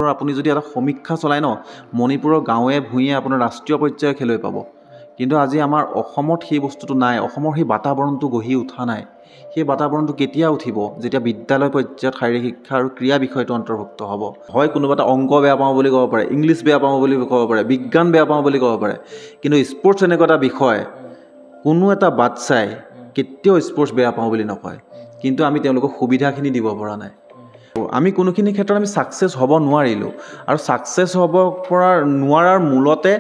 স্পৰ্টৰ আপুনি যদি এটা সমীক্ষা চলায় ন মণিপুৰৰ গাঁৱে ভূঞে আপোনাৰ ৰাষ্ট্ৰীয় পৰ্যায়ৰ খেলুৱৈ পাব কিন্তু আজি আমাৰ অসমত সেই বস্তুটো নাই অসমৰ সেই বাতাবৰণটো গঢ়ি উঠা নাই সেই বাতাবৰণটো কেতিয়া উঠিব যেতিয়া বিদ্যালয় পৰ্যায়ত শাৰীৰিক শিক্ষা আৰু ক্ৰীড়া বিষয়টো অন্তৰ্ভুক্ত হ'ব হয় কোনোবা এটা অংক বেয়া পাওঁ বুলি ক'ব পাৰে ইংলিছ বেয়া পাওঁ বুলি ক'ব পাৰে বিজ্ঞান বেয়া পাওঁ বুলি ক'ব পাৰে কিন্তু স্পৰ্টছ এনেকুৱা এটা বিষয় কোনো এটা বাচ্চাই কেতিয়াও স্পৰ্টছ বেয়া পাওঁ বুলি নকয় কিন্তু আমি তেওঁলোকক সুবিধাখিনি দিব পৰা নাই আমি কোনোখিনি ক্ষেত্ৰত আমি ছাকচেছ হ'ব নোৱাৰিলোঁ আৰু ছাকচেছ হ'ব পৰা নোৱাৰাৰ মূলতে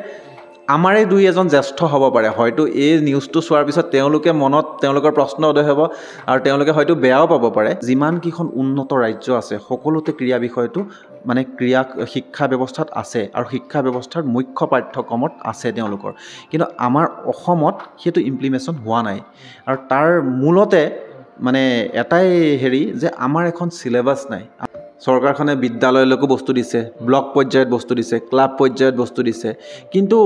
আমাৰে দুই এজন জ্যেষ্ঠ হ'ব পাৰে হয়তো এই নিউজটো চোৱাৰ পিছত তেওঁলোকে মনত তেওঁলোকৰ প্ৰশ্ন উদয় হ'ব আৰু তেওঁলোকে হয়তো বেয়াও পাব পাৰে যিমানকেইখন উন্নত ৰাজ্য আছে সকলোতে ক্ৰীড়া বিষয়টো মানে ক্ৰীড়া শিক্ষা ব্যৱস্থাত আছে আৰু শিক্ষা ব্যৱস্থাৰ মুখ্য পাঠ্যক্ৰমত আছে তেওঁলোকৰ কিন্তু আমাৰ অসমত সেইটো ইমপ্লিমেশ্যন হোৱা নাই আৰু তাৰ মূলতে মানে এটাই হেৰি যে আমাৰ এখন চিলেবাছ নাই চৰকাৰখনে বিদ্যালয়লৈকো বস্তু দিছে ব্লক পৰ্যায়ত বস্তু দিছে ক্লাব পৰ্যায়ত বস্তু দিছে কিন্তু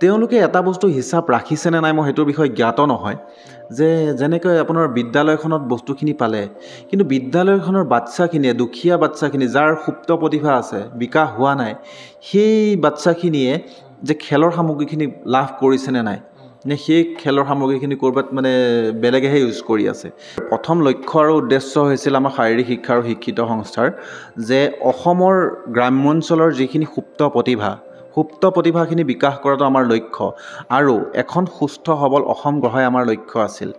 তেওঁলোকে এটা বস্তু হিচাপ ৰাখিছেনে নাই মই সেইটোৰ বিষয়ে জ্ঞাত নহয় যে যেনেকৈ আপোনাৰ বিদ্যালয়খনত বস্তুখিনি পালে কিন্তু বিদ্যালয়খনৰ বাচ্চাখিনিয়ে দুখীয়া বাচ্চাখিনি যাৰ সুপ্ত প্ৰতিভা আছে বিকাশ হোৱা নাই সেই বাচ্চাখিনিয়ে যে খেলৰ সামগ্ৰীখিনি লাভ কৰিছেনে নাই নে সেই খেলৰ সামগ্ৰীখিনি ক'ৰবাত মানে বেলেগেহে ইউজ কৰি আছে প্ৰথম লক্ষ্য আৰু উদ্দেশ্য হৈছিল আমাৰ শাৰীৰিক শিক্ষা আৰু শিক্ষিত সংস্থাৰ যে অসমৰ গ্ৰাম্যাঞ্চলৰ যিখিনি সুপ্ত প্ৰতিভাখিনি বিকাশ কৰাটো আমাৰ লক্ষ্য আৰু এখন সুস্থ সবল অসম গঢ়াই আমাৰ লক্ষ্য আছিল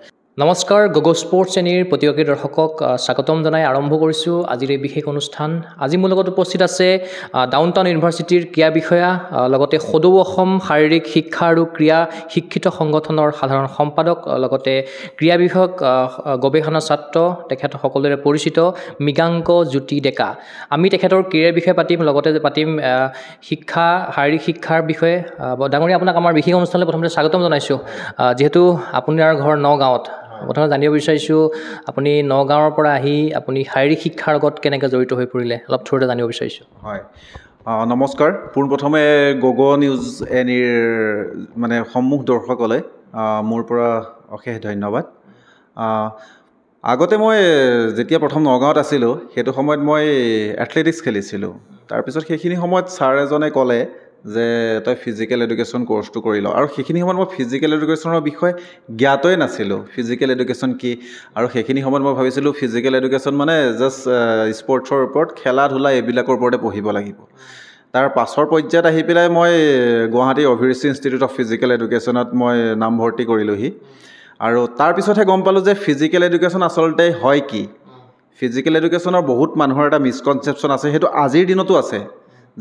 নমস্কাৰ গগো স্পৰ্টছ শ্ৰেণীৰ প্ৰতিয়োগী দৰ্শকক স্বাগতম জনাই আৰম্ভ কৰিছোঁ আজিৰ এই বিশেষ অনুষ্ঠান আজি মোৰ লগত উপস্থিত আছে ডাউনটাউন ইউনিভাৰ্চিটিৰ ক্ৰীড়া বিষয়া লগতে সদৌ অসম শাৰীৰিক শিক্ষা আৰু ক্ৰীড়া শিক্ষিত সংগঠনৰ সাধাৰণ সম্পাদক লগতে ক্ৰীড়া বিষয়ক গৱেষণা ছাত্ৰ তেখেত সকলোৰে পৰিচিত মৃগাংক জ্যোতি ডেকা আমি তেখেতৰ ক্ৰীড়াৰ বিষয়ে পাতিম লগতে পাতিম শাৰীৰিক শিক্ষাৰ বিষয়ে ডাঙৰীয়া আপোনাক আমাৰ বিশেষ অনুষ্ঠানলৈ প্ৰথমতে স্বাগতম জনাইছোঁ যিহেতু আপোনাৰ ঘৰ নগাঁৱত প্ৰথমে জানিব বিচাৰিছোঁ আপুনি নগাঁৱৰ পৰা আহি আপুনি শাৰীৰিক শিক্ষাৰ লগত কেনেকৈ জড়িত হৈ পৰিলে অলপ থোৰতে জানিব বিচাৰিছোঁ হয় নমস্কাৰ পোনপ্ৰথমে গগো নিউজ এনিৰ মানে সন্মুখ দৰ্শকলৈ মোৰ পৰা অশেষ ধন্যবাদ আগতে মই যেতিয়া প্ৰথম নগাঁৱত আছিলোঁ সেইটো সময়ত মই এথলেটিক্স খেলিছিলোঁ তাৰপিছত সেইখিনি সময়ত ছাৰ এজনে ক'লে যে তই ফিজিকেল এডুকেশ্যন কোৰ্চটো কৰি ল আৰু সেইখিনি সময়ত মই ফিজিকেল এডুকেশ্যনৰ বিষয়ে জ্ঞাতই নাছিলোঁ ফিজিকেল এডুকেশ্যন কি আৰু সেইখিনি সময়ত মই ভাবিছিলোঁ ফিজিকেল এডুকেশ্যন মানে জাষ্ট স্পৰ্টছৰ ওপৰত খেলা ধূলা এইবিলাকৰ ওপৰতে পঢ়িব লাগিব তাৰ পাছৰ পৰ্যায়ত আহি পেলাই মই গুৱাহাটী অভিৰুচি ইনষ্টিটিউট অফ ফিজিকেল এডুকেশ্যনত মই নামভৰ্তি কৰিলোঁহি আৰু তাৰপিছতহে গম পালোঁ যে ফিজিকেল এডুকেশ্যন আচলতে হয় কি ফিজিকেল এডুকেশ্যনৰ বহুত মানুহৰ এটা মিছকনচেপশ্যন আছে সেইটো আজিৰ দিনতো আছে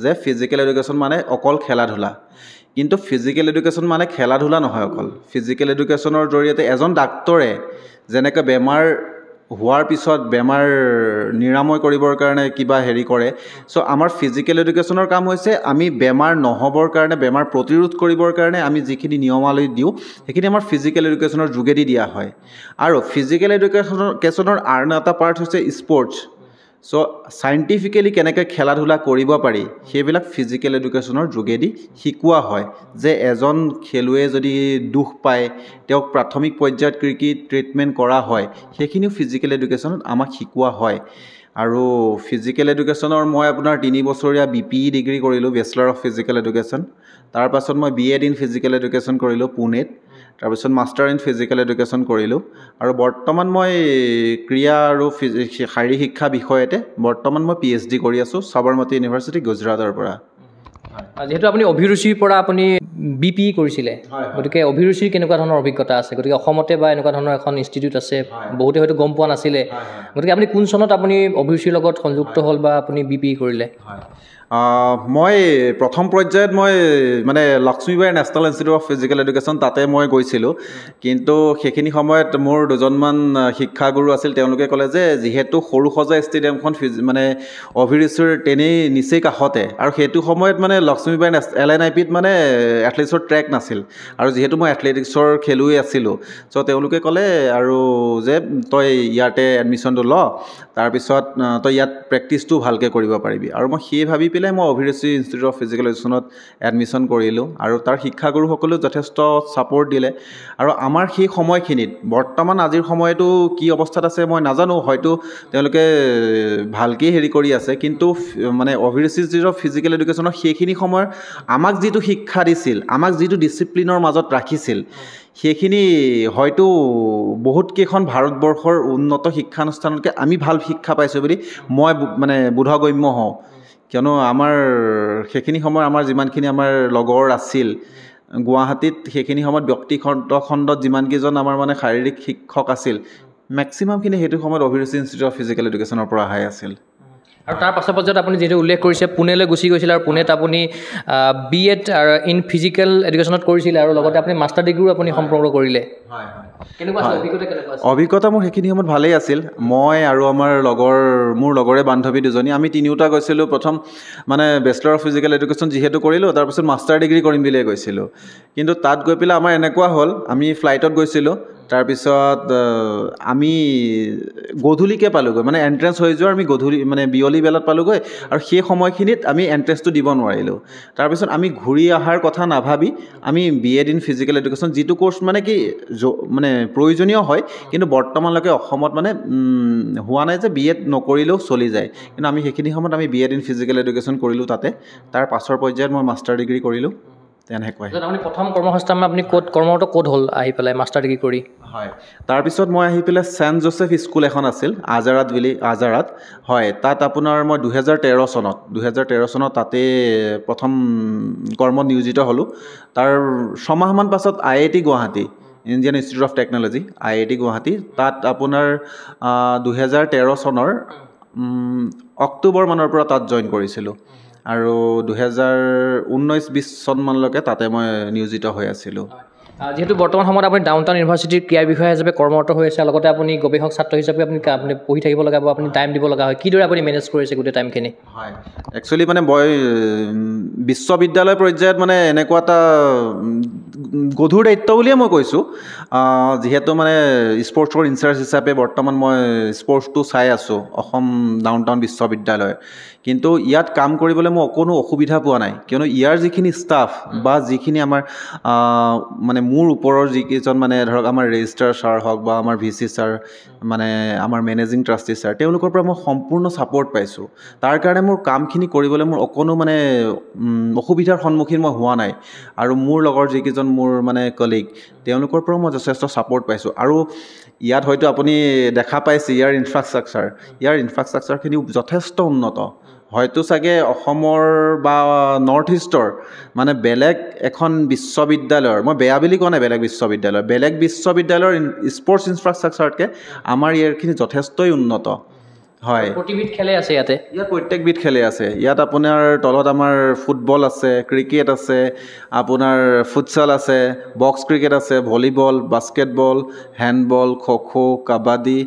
যে ফিজিকেল এডুকেশ্যন মানে অকল খেলা ধূলা কিন্তু ফিজিকেল এডুকেশ্যন মানে খেলা ধূলা নহয় অকল ফিজিকেল এডুকেশ্যনৰ জৰিয়তে এজন ডাক্তৰে যেনেকৈ বেমাৰ হোৱাৰ পিছত বেমাৰ নিৰাময় কৰিবৰ কাৰণে কিবা হেৰি কৰে চ' আমাৰ ফিজিকেল এডুকেশ্যনৰ কাম হৈছে আমি বেমাৰ নহ'বৰ কাৰণে বেমাৰ প্ৰতিৰোধ কৰিবৰ কাৰণে আমি যিখিনি নিয়মাৱলী দিওঁ সেইখিনি আমাৰ ফিজিকেল এডুকেশ্যনৰ যোগেদি দিয়া হয় আৰু ফিজিকেল এডুকেশ্যনৰ আন এটা পাৰ্ট হৈছে স্পৰ্টছ চ' চাইণ্টিফিকেলি কেনেকৈ খেলা ধূলা কৰিব পাৰি সেইবিলাক ফিজিকেল এডুকেশ্যনৰ যোগেদি শিকোৱা হয় যে এজন খেলুৱৈয়ে যদি দুখ পায় তেওঁক প্ৰাথমিক পৰ্যায়ত কি ট্ৰিটমেণ্ট কৰা হয় সেইখিনিও ফিজিকেল এডুকেশ্যনত আমাক শিকোৱা হয় আৰু ফিজিকেল এডুকেশ্যনৰ মই আপোনাৰ 3 বছৰীয়া BPE ডিগ্ৰী কৰিলোঁ বেচেলৰ অফ ফিজিকেল এডুকেশ্যন তাৰপাছত মই BEd ইন ফিজিকেল এডুকেশ্যন কৰিলোঁ পুনেত তাৰপিছত মাষ্টাৰ ইন ফিজিকেল এডুকেশ্যন কৰিলোঁ আৰু বৰ্তমান মই ক্ৰীড়া আৰু শাৰীৰিক শিক্ষা বিষয়তে বৰ্তমান মই PhD কৰি আছোঁ সাবৰমতী ইউনিভাৰ্চিটি গুজৰাটৰ পৰা যিহেতু আপুনি অভিৰুচিৰ পৰা আপুনি BPE কৰিছিলে গতিকে অভিৰুচিৰ কেনেকুৱা ধৰণৰ অভিজ্ঞতা আছে গতিকে অসমতে বা এনেকুৱা ধৰণৰ এখন ইনষ্টিটিউট আছে বহুতে হয়তো গম পোৱা নাছিলে গতিকে আপুনি কোন চনত আপুনি অভিৰুচিৰ লগত সংযুক্ত হ'ল বা আপুনি BPE কৰিলে মই প্ৰথম পৰ্যায়ত মই মানে Lakshmibai national institute of physical education তাতে মই গৈছিলোঁ কিন্তু সেইখিনি সময়ত মোৰ দুজনমান শিক্ষাগুৰু আছিল তেওঁলোকে ক'লে যে যিহেতু সৰুসজাই ষ্টেডিয়ামখন মানে অভিৰুচিৰ তেনেই নিচেই কাষতে আৰু সেইটো সময়ত মানে লক্ষ্মীবাই LNIPত মানে এথলেটিক্সৰ ট্ৰেক নাছিল আৰু যিহেতু মই এথলেটিক্সৰ খেলুৱৈ আছিলোঁ চ' তেওঁলোকে ক'লে আৰু যে তই ইয়াতে এডমিশ্যনটো ল তাৰপিছত তই ইয়াত প্ৰেক্টিছটো ভালকৈ কৰিব পাৰিবি আৰু মই সেই ভাবি পেলাই মই অভিৰুচি ইনষ্টিটিউট অফ ফিজিকেল এডুকেশ্যনত এডমিশ্যন কৰিলোঁ আৰু তাৰ শিক্ষাগুৰুসকলেও যথেষ্ট ছাপোৰ্ট দিলে আৰু আমাৰ সেই সময়খিনিত বৰ্তমান আজিৰ সময়তো কি অৱস্থাত আছে মই নাজানো, হয়তো তেওঁলোকে ভালকেই হেৰি কৰি আছে, কিন্তু মানে অভিৰুচি ইনষ্টিটিউট অফ ফিজিকেল এডুকেশ্যনৰ সেইখিনি সময়ৰ আমাক যিটো শিক্ষা দিছিল, আমাক যিটো ডিচিপ্লিনৰ মাজত ৰাখিছিল, সেইখিনি হয়তো বহুতকেইখন ভাৰতবৰ্ষৰ উন্নত শিক্ষানুষ্ঠানতকৈ আমি ভাল শিক্ষা পাইছোঁ বুলি মই মানে বোধগম্য হওঁ। কিয়নো আমাৰ সেইখিনি সময়ত আমাৰ যিমানখিনি আমাৰ লগৰ আছিল গুৱাহাটীত, সেইখিনি সময়ত ব্যক্তিখণ্ডত যিমানকেইজন আমাৰ মানে শাৰীৰিক শিক্ষক আছিল, মেক্সিমামখিনি সেইটো সময়ত অভিৰুচি ইনষ্টিটিউট অফ ফিজিকেল এডুকেশ্যনৰ পৰা অহাই আছিল। আৰু তাৰ পাছৰ পৰ্যায়ত আপুনি যিহেতু উল্লেখ কৰিছে পুনেলৈ গুচি গৈছিল আৰু পুনেত আপুনি BEd ইন ফিজিকেল এডুকেশ্যনত কৰিছিলে আৰু লগতে আপুনি মাষ্টাৰ ডিগ্ৰীও আপুনি সম্পূৰ্ণ কৰিলে। কেনেকুৱা আছিল অভিজ্ঞতা, কেনেকুৱা আছিল? অভিজ্ঞতা মোৰ সেইখিনি সময়ত ভালেই আছিল। মই আৰু আমাৰ মোৰ লগৰে বান্ধৱী দুজনী, আমি তিনিওটা গৈছিলোঁ। প্ৰথম মানে বেচেলৰ অফ ফিজিকেল এডুকেশ্যন যিহেতু কৰিলোঁ, তাৰপিছত মাষ্টাৰ ডিগ্ৰী কৰিম বুলিয়ে গৈছিলোঁ। কিন্তু তাত গৈ পেলাই আমাৰ এনেকুৱা হ'ল, আমি ফ্লাইটত গৈছিলোঁ, তাৰপিছত আমি গধূলিকৈ পালোঁগৈ, মানে এণ্ট্ৰেঞ্চ হৈ যোৱাৰ আমি গধূলি মানে বিয়লি বেলাত পালোঁগৈ আৰু সেই সময়খিনিত আমি এণ্ট্ৰেঞ্চটো দিব নোৱাৰিলোঁ। তাৰপিছত আমি ঘূৰি অহাৰ কথা নাভাবি আমি BEd ইন ফিজিকেল এডুকেশ্যন, যিটো কোৰ্চ মানে কি মানে প্ৰয়োজনীয় হয়, কিন্তু বৰ্তমানলৈকে অসমত মানে হোৱা নাই যে BEd নকৰিলেও চলি যায়, কিন্তু আমি সেইখিনি সময়ত আমি BEd ইন ফিজিকেল এডুকেশ্যন কৰিলোঁ তাতে। তাৰ পাছৰ পৰ্যায়ত মই মাষ্টাৰ ডিগ্ৰী কৰিলোঁ তেনেকুৱাই। আপুনি প্ৰথম কৰ্মসংস্থাপন আপুনি কৰ্মৰত ক'ত হ'ল আহি পেলাই মাষ্টাৰ ডিগ্ৰী কৰি? হয়, তাৰপিছত মই আহি পেলাই ছেণ্ট জোচেফ স্কুল এখন আছিল আজাৰাত, হয়, তাত আপোনাৰ মই 2013 চনত তাতে প্ৰথম কৰ্মত নিয়োজিত হ'লোঁ। তাৰ ছমাহমান পাছত IIT Guwahati, Indian institute of technology, IIT Guwahati, তাত আপোনাৰ 2013 চনৰ অক্টোবৰ মানৰ পৰা তাত জইন কৰিছিলোঁ আৰু 2019-20 চনমানলৈকে তাতে মই নিয়োজিত হৈ আছিলোঁ। যিহেতু বৰ্তমান সময়ত আপুনি ডাউন টাউন ইউনিভাৰ্চিটিৰ ক্ৰীড়া বিষয়া হিচাপে কৰ্মৰত হৈ আছে, লগতে আপুনি গৱেষক ছাত্ৰ হিচাপে আপুনি পঢ়ি থাকিব লগা বা আপুনি টাইম দিব লগা হয়, কিদৰে আপুনি মেনেজ কৰিছে গোটেই টাইমখিনি? হয়, একচুৱেলি মানে মই বিশ্ববিদ্যালয় পৰ্যায়ত মানে এনেকুৱা এটা গধুৰ দায়িত্ব বুলিয়ে মই কৈছোঁ, যিহেতু মানে স্পৰ্টছৰ ইনচাৰ্জ হিচাপে বৰ্তমান মই স্পৰ্টছটো চাই আছোঁ অসম ডাউন টাউন বিশ্ববিদ্যালয়ৰ। কিন্তু ইয়াত কাম কৰিবলৈ মই কোনো অসুবিধা পোৱা নাই, কিয়নো ইয়াৰ যিখিনি ষ্টাফ বা যিখিনি আমাৰ মানে মোৰ ওপৰৰ যিকেইজন মানে ধৰক আমাৰ ৰেজিষ্ট্ৰাৰ ছাৰ হওক বা আমাৰ VC ছাৰ, মানে আমাৰ মেনেজিং ট্ৰাষ্টি ছাৰ, তেওঁলোকৰ পৰা মই সম্পূৰ্ণ ছাপোৰ্ট পাইছোঁ। তাৰ কাৰণে মোৰ কামখিনি কৰিবলৈ মোৰ অকণো মানে অসুবিধাৰ সন্মুখীন মই হোৱা নাই। আৰু মোৰ লগৰ যিকেইজন মোৰ মানে কলিগ, তেওঁলোকৰ পৰাও মই যথেষ্ট ছাপোৰ্ট পাইছোঁ। আৰু ইয়াত হয়তো আপুনি দেখা পাইছে ইয়াৰ ইনফ্ৰাষ্ট্ৰাকচাৰখিনিও যথেষ্ট উন্নত। হয়তো চাগে অসমৰ বা নৰ্থ ইষ্টৰ মানে বেলেগ এখন বিশ্ববিদ্যালয়ৰ, মই বেয়া বুলি কোৱা নাই, বেলেগ বিশ্ববিদ্যালয়ৰ স্পৰ্টছ ইনফ্ৰাষ্ট্ৰাকচাৰতকৈ আমাৰ ইয়াৰখিনি যথেষ্টই উন্নত। হয়, প্ৰতিবিধ খেলে আছে ইয়াত প্ৰত্যেকবিধ খেলে আছে। ইয়াত আপোনাৰ তলত আমাৰ ফুটবল আছে, ক্ৰিকেট আছে, আপোনাৰ ফুটছাল আছে, বক্স ক্ৰিকেট আছে, volleyball, basketball, handball, kho kho, kabaddi,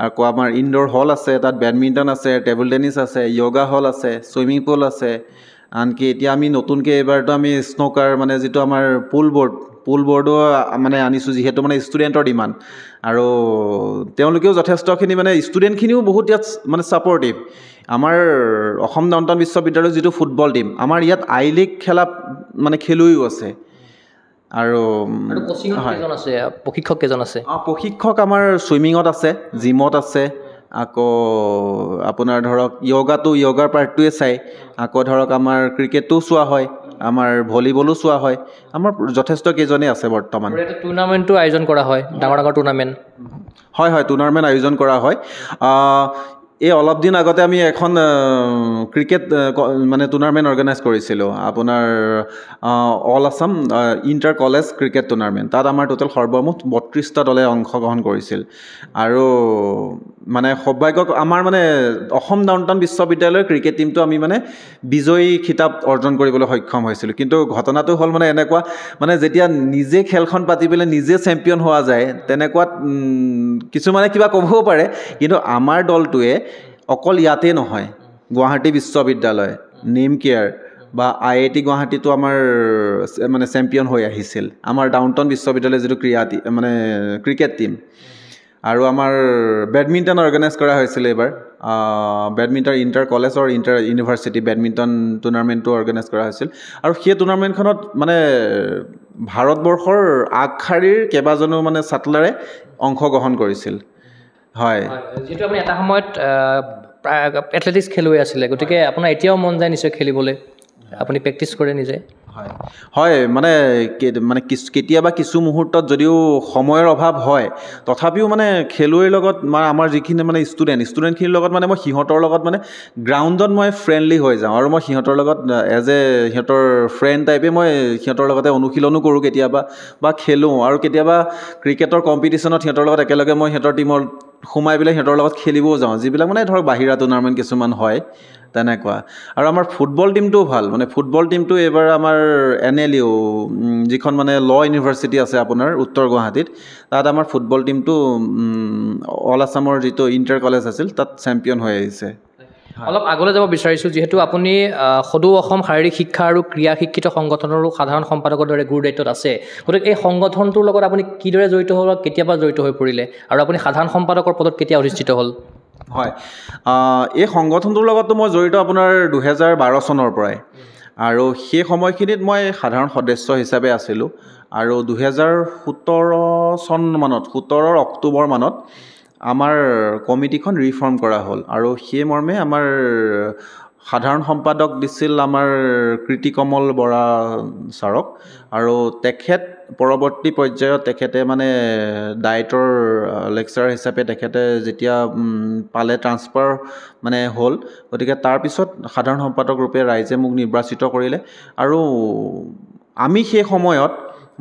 আকৌ আমাৰ ইনডোৰ হল আছে, তাত বেডমিণ্টন আছে, টেবুল টেনিছ আছে, য়োগা হল আছে, ছুইমিং পুল আছে, আনকি এতিয়া আমি নতুনকৈ এইবাৰতো আমি স্ন'কাৰ মানে যিটো আমাৰ পুল বৰ্ডো মানে আনিছোঁ, যিহেতু মানে ষ্টুডেণ্টৰ ডিমাণ্ড, আৰু তেওঁলোকেও যথেষ্টখিনি মানে ষ্টুডেণ্টখিনিও বহুত ইয়াত মানে ছাপৰ্টিভ। আমাৰ অসম ডাউন টাউন বিশ্ববিদ্যালয়ৰ যিটো ফুটবল টীম, আমাৰ ইয়াত I-League খেলা মানে খেলুৱৈও আছে। আৰু প্ৰশিক্ষক কেইজন আছে? প্ৰশিক্ষক আমাৰ ছুইমিঙত আছে, জিমত আছে, আকৌ আপোনাৰ ধৰক য়োগাৰ পাৰ্টটোৱে চাই, আকৌ ধৰক আমাৰ ক্ৰিকেটটোও চোৱা হয়, আমাৰ ভলীবলো চোৱা হয়, আমাৰ যথেষ্ট কেইজনেই আছে বৰ্তমান। টুৰ্ণামেণ্টো আয়োজন কৰা হয়, ডাঙৰ টুৰ্ণামেণ্ট? হয়, টুৰ্ণামেণ্ট আয়োজন কৰা হয়। এই অলপ দিন আগতে আমি এখন ক্ৰিকেট মানে টুৰ্ণামেণ্ট অৰ্গেনাইজ কৰিছিলোঁ, আপোনাৰ all Assam inter college cricket tournament. তাত আমাৰ টোটেল সৰ্বমুঠ 32টা দলে অংশগ্ৰহণ কৰিছিল। আৰু মানে সৌভাগ্য আমাৰ মানে অসম ডাউন টাউন বিশ্ববিদ্যালয়ৰ ক্ৰিকেট টীমটো আমি মানে বিজয়ী খিতাপ অৰ্জন কৰিবলৈ সক্ষম হৈছিলোঁ। কিন্তু ঘটনাটো হ'ল মানে এনেকুৱা, মানে যেতিয়া নিজে খেলখন পাতি পেলাই নিজে চেম্পিয়ন হোৱা যায়, তেনেকুৱাত কিছুমানে কিবা ক'বও পাৰে, কিন্তু আমাৰ দলটোৱে অকল ইয়াতে নহয়, গুৱাহাটী বিশ্ববিদ্যালয়, নেম কেয়াৰ বা IIT গুৱাহাটীতো আমাৰ মানে চেম্পিয়ন হৈ আহিছিল, আমাৰ ডাউন টাউন বিশ্ববিদ্যালয়ৰ যিটো ক্ৰিকেট টীম। আৰু আমাৰ বেডমিণ্টন অৰ্গেনাইজ কৰা হৈছিলে এইবাৰ, বেডমিণ্টন ইণ্টাৰ কলেজ আৰু ইণ্টাৰ ইউনিভাৰ্চিটি বেডমিণ্টন টুৰ্ণামেণ্টটো অৰ্গেনাইজ কৰা হৈছিল আৰু সেই টুৰ্ণামেণ্টখনত মানে ভাৰতবৰ্ষৰ আগশাৰীৰ কেইবাজনো মানে ছাত্ৰৰে অংশগ্ৰহণ কৰিছিল হয় যিহেতু আপুনি এটা সময়ত এথলেটিক্স খেলুৱৈ আছিলে গতিকে আপোনাৰ এতিয়াও মন যায় নিশ্চয় খেলিবলৈ আপুনি প্ৰেক্টিছ কৰে নিজে হয় হয় মানে কেতিয়াবা কিছু মুহূৰ্তত যদিও সময়ৰ অভাৱ হয় তথাপিও মানে খেলুৱৈৰ লগত আমাৰ যিখিনি মানে ষ্টুডেণ্টখিনিৰ লগত মানে মই সিহঁতৰ লগত মানে গ্ৰাউণ্ডত মই ফ্ৰেণ্ডলি হৈ যাওঁ আৰু মই সিহঁতৰ লগত সিহঁতৰ ফ্ৰেণ্ড টাইপে মই সিহঁতৰ লগতে অনুশীলনো কৰোঁ কেতিয়াবা বা খেলোঁ আৰু কেতিয়াবা ক্ৰিকেটৰ কম্পিটিশ্যনত সিহঁতৰ লগত একেলগে মই সিহঁতৰ টীমত সোমাই পেলাই সিহঁতৰ লগত খেলিবও যাওঁ যিবিলাক মানে ধৰক বাহিৰা টুৰ্ণামেণ্ট কিছুমান হয় তেনেকুৱা আৰু আমাৰ ফুটবল টীমটোও ভাল মানে ফুটবল টীমটো এইবাৰ আমাৰ NLU যিখন মানে ল ইউনিভাৰ্চিটি আছে আপোনাৰ উত্তৰ গুৱাহাটীত তাত আমাৰ ফুটবল টীমটো অল আছামৰ যিটো ইণ্টাৰ কলেজ আছিল তাত চেম্পিয়ন হৈ আহিছে অলপ আগলৈ যাব বিচাৰিছোঁ যিহেতু আপুনি সদৌ অসম শাৰীৰিক শিক্ষা আৰু ক্ৰীড়া শিক্ষিত সংগঠনৰো সাধাৰণ সম্পাদকৰ দৰে গুৰু দায়িত্বত আছে গতিকে এই সংগঠনটোৰ লগত আপুনি কিদৰে জড়িত হ'ল কেতিয়াবা জড়িত হৈ পৰিলে আৰু আপুনি সাধাৰণ সম্পাদকৰ পদত কেতিয়া অধিষ্ঠিত হ'ল হয় এই সংগঠনটোৰ লগততো মই জড়িত আপোনাৰ 2012 চনৰ পৰাই আৰু সেই সময়খিনিত মই সাধাৰণ সদস্য হিচাপে আছিলোঁ আৰু 2017 চনমানত 17 অক্টোবৰ মানত আমাৰ কমিটিখন ৰিফৰ্ম কৰা হ'ল আৰু সেই মৰ্মে আমাৰ সাধাৰণ সম্পাদক দিছিল আমাৰ কৃতিকমল বৰা ছাৰক আৰু তেখেত পৰৱৰ্তী পৰ্যায়ত তেখেতে মানে ডায়েটৰ লেকচাৰ হিচাপে তেখেতে যেতিয়া পালে ট্ৰান্সফাৰ মানে হ'ল গতিকে তাৰপিছত সাধাৰণ সম্পাদক ৰূপে ৰাইজে মোক নিৰ্বাচিত কৰিলে আৰু আমি সেই সময়ত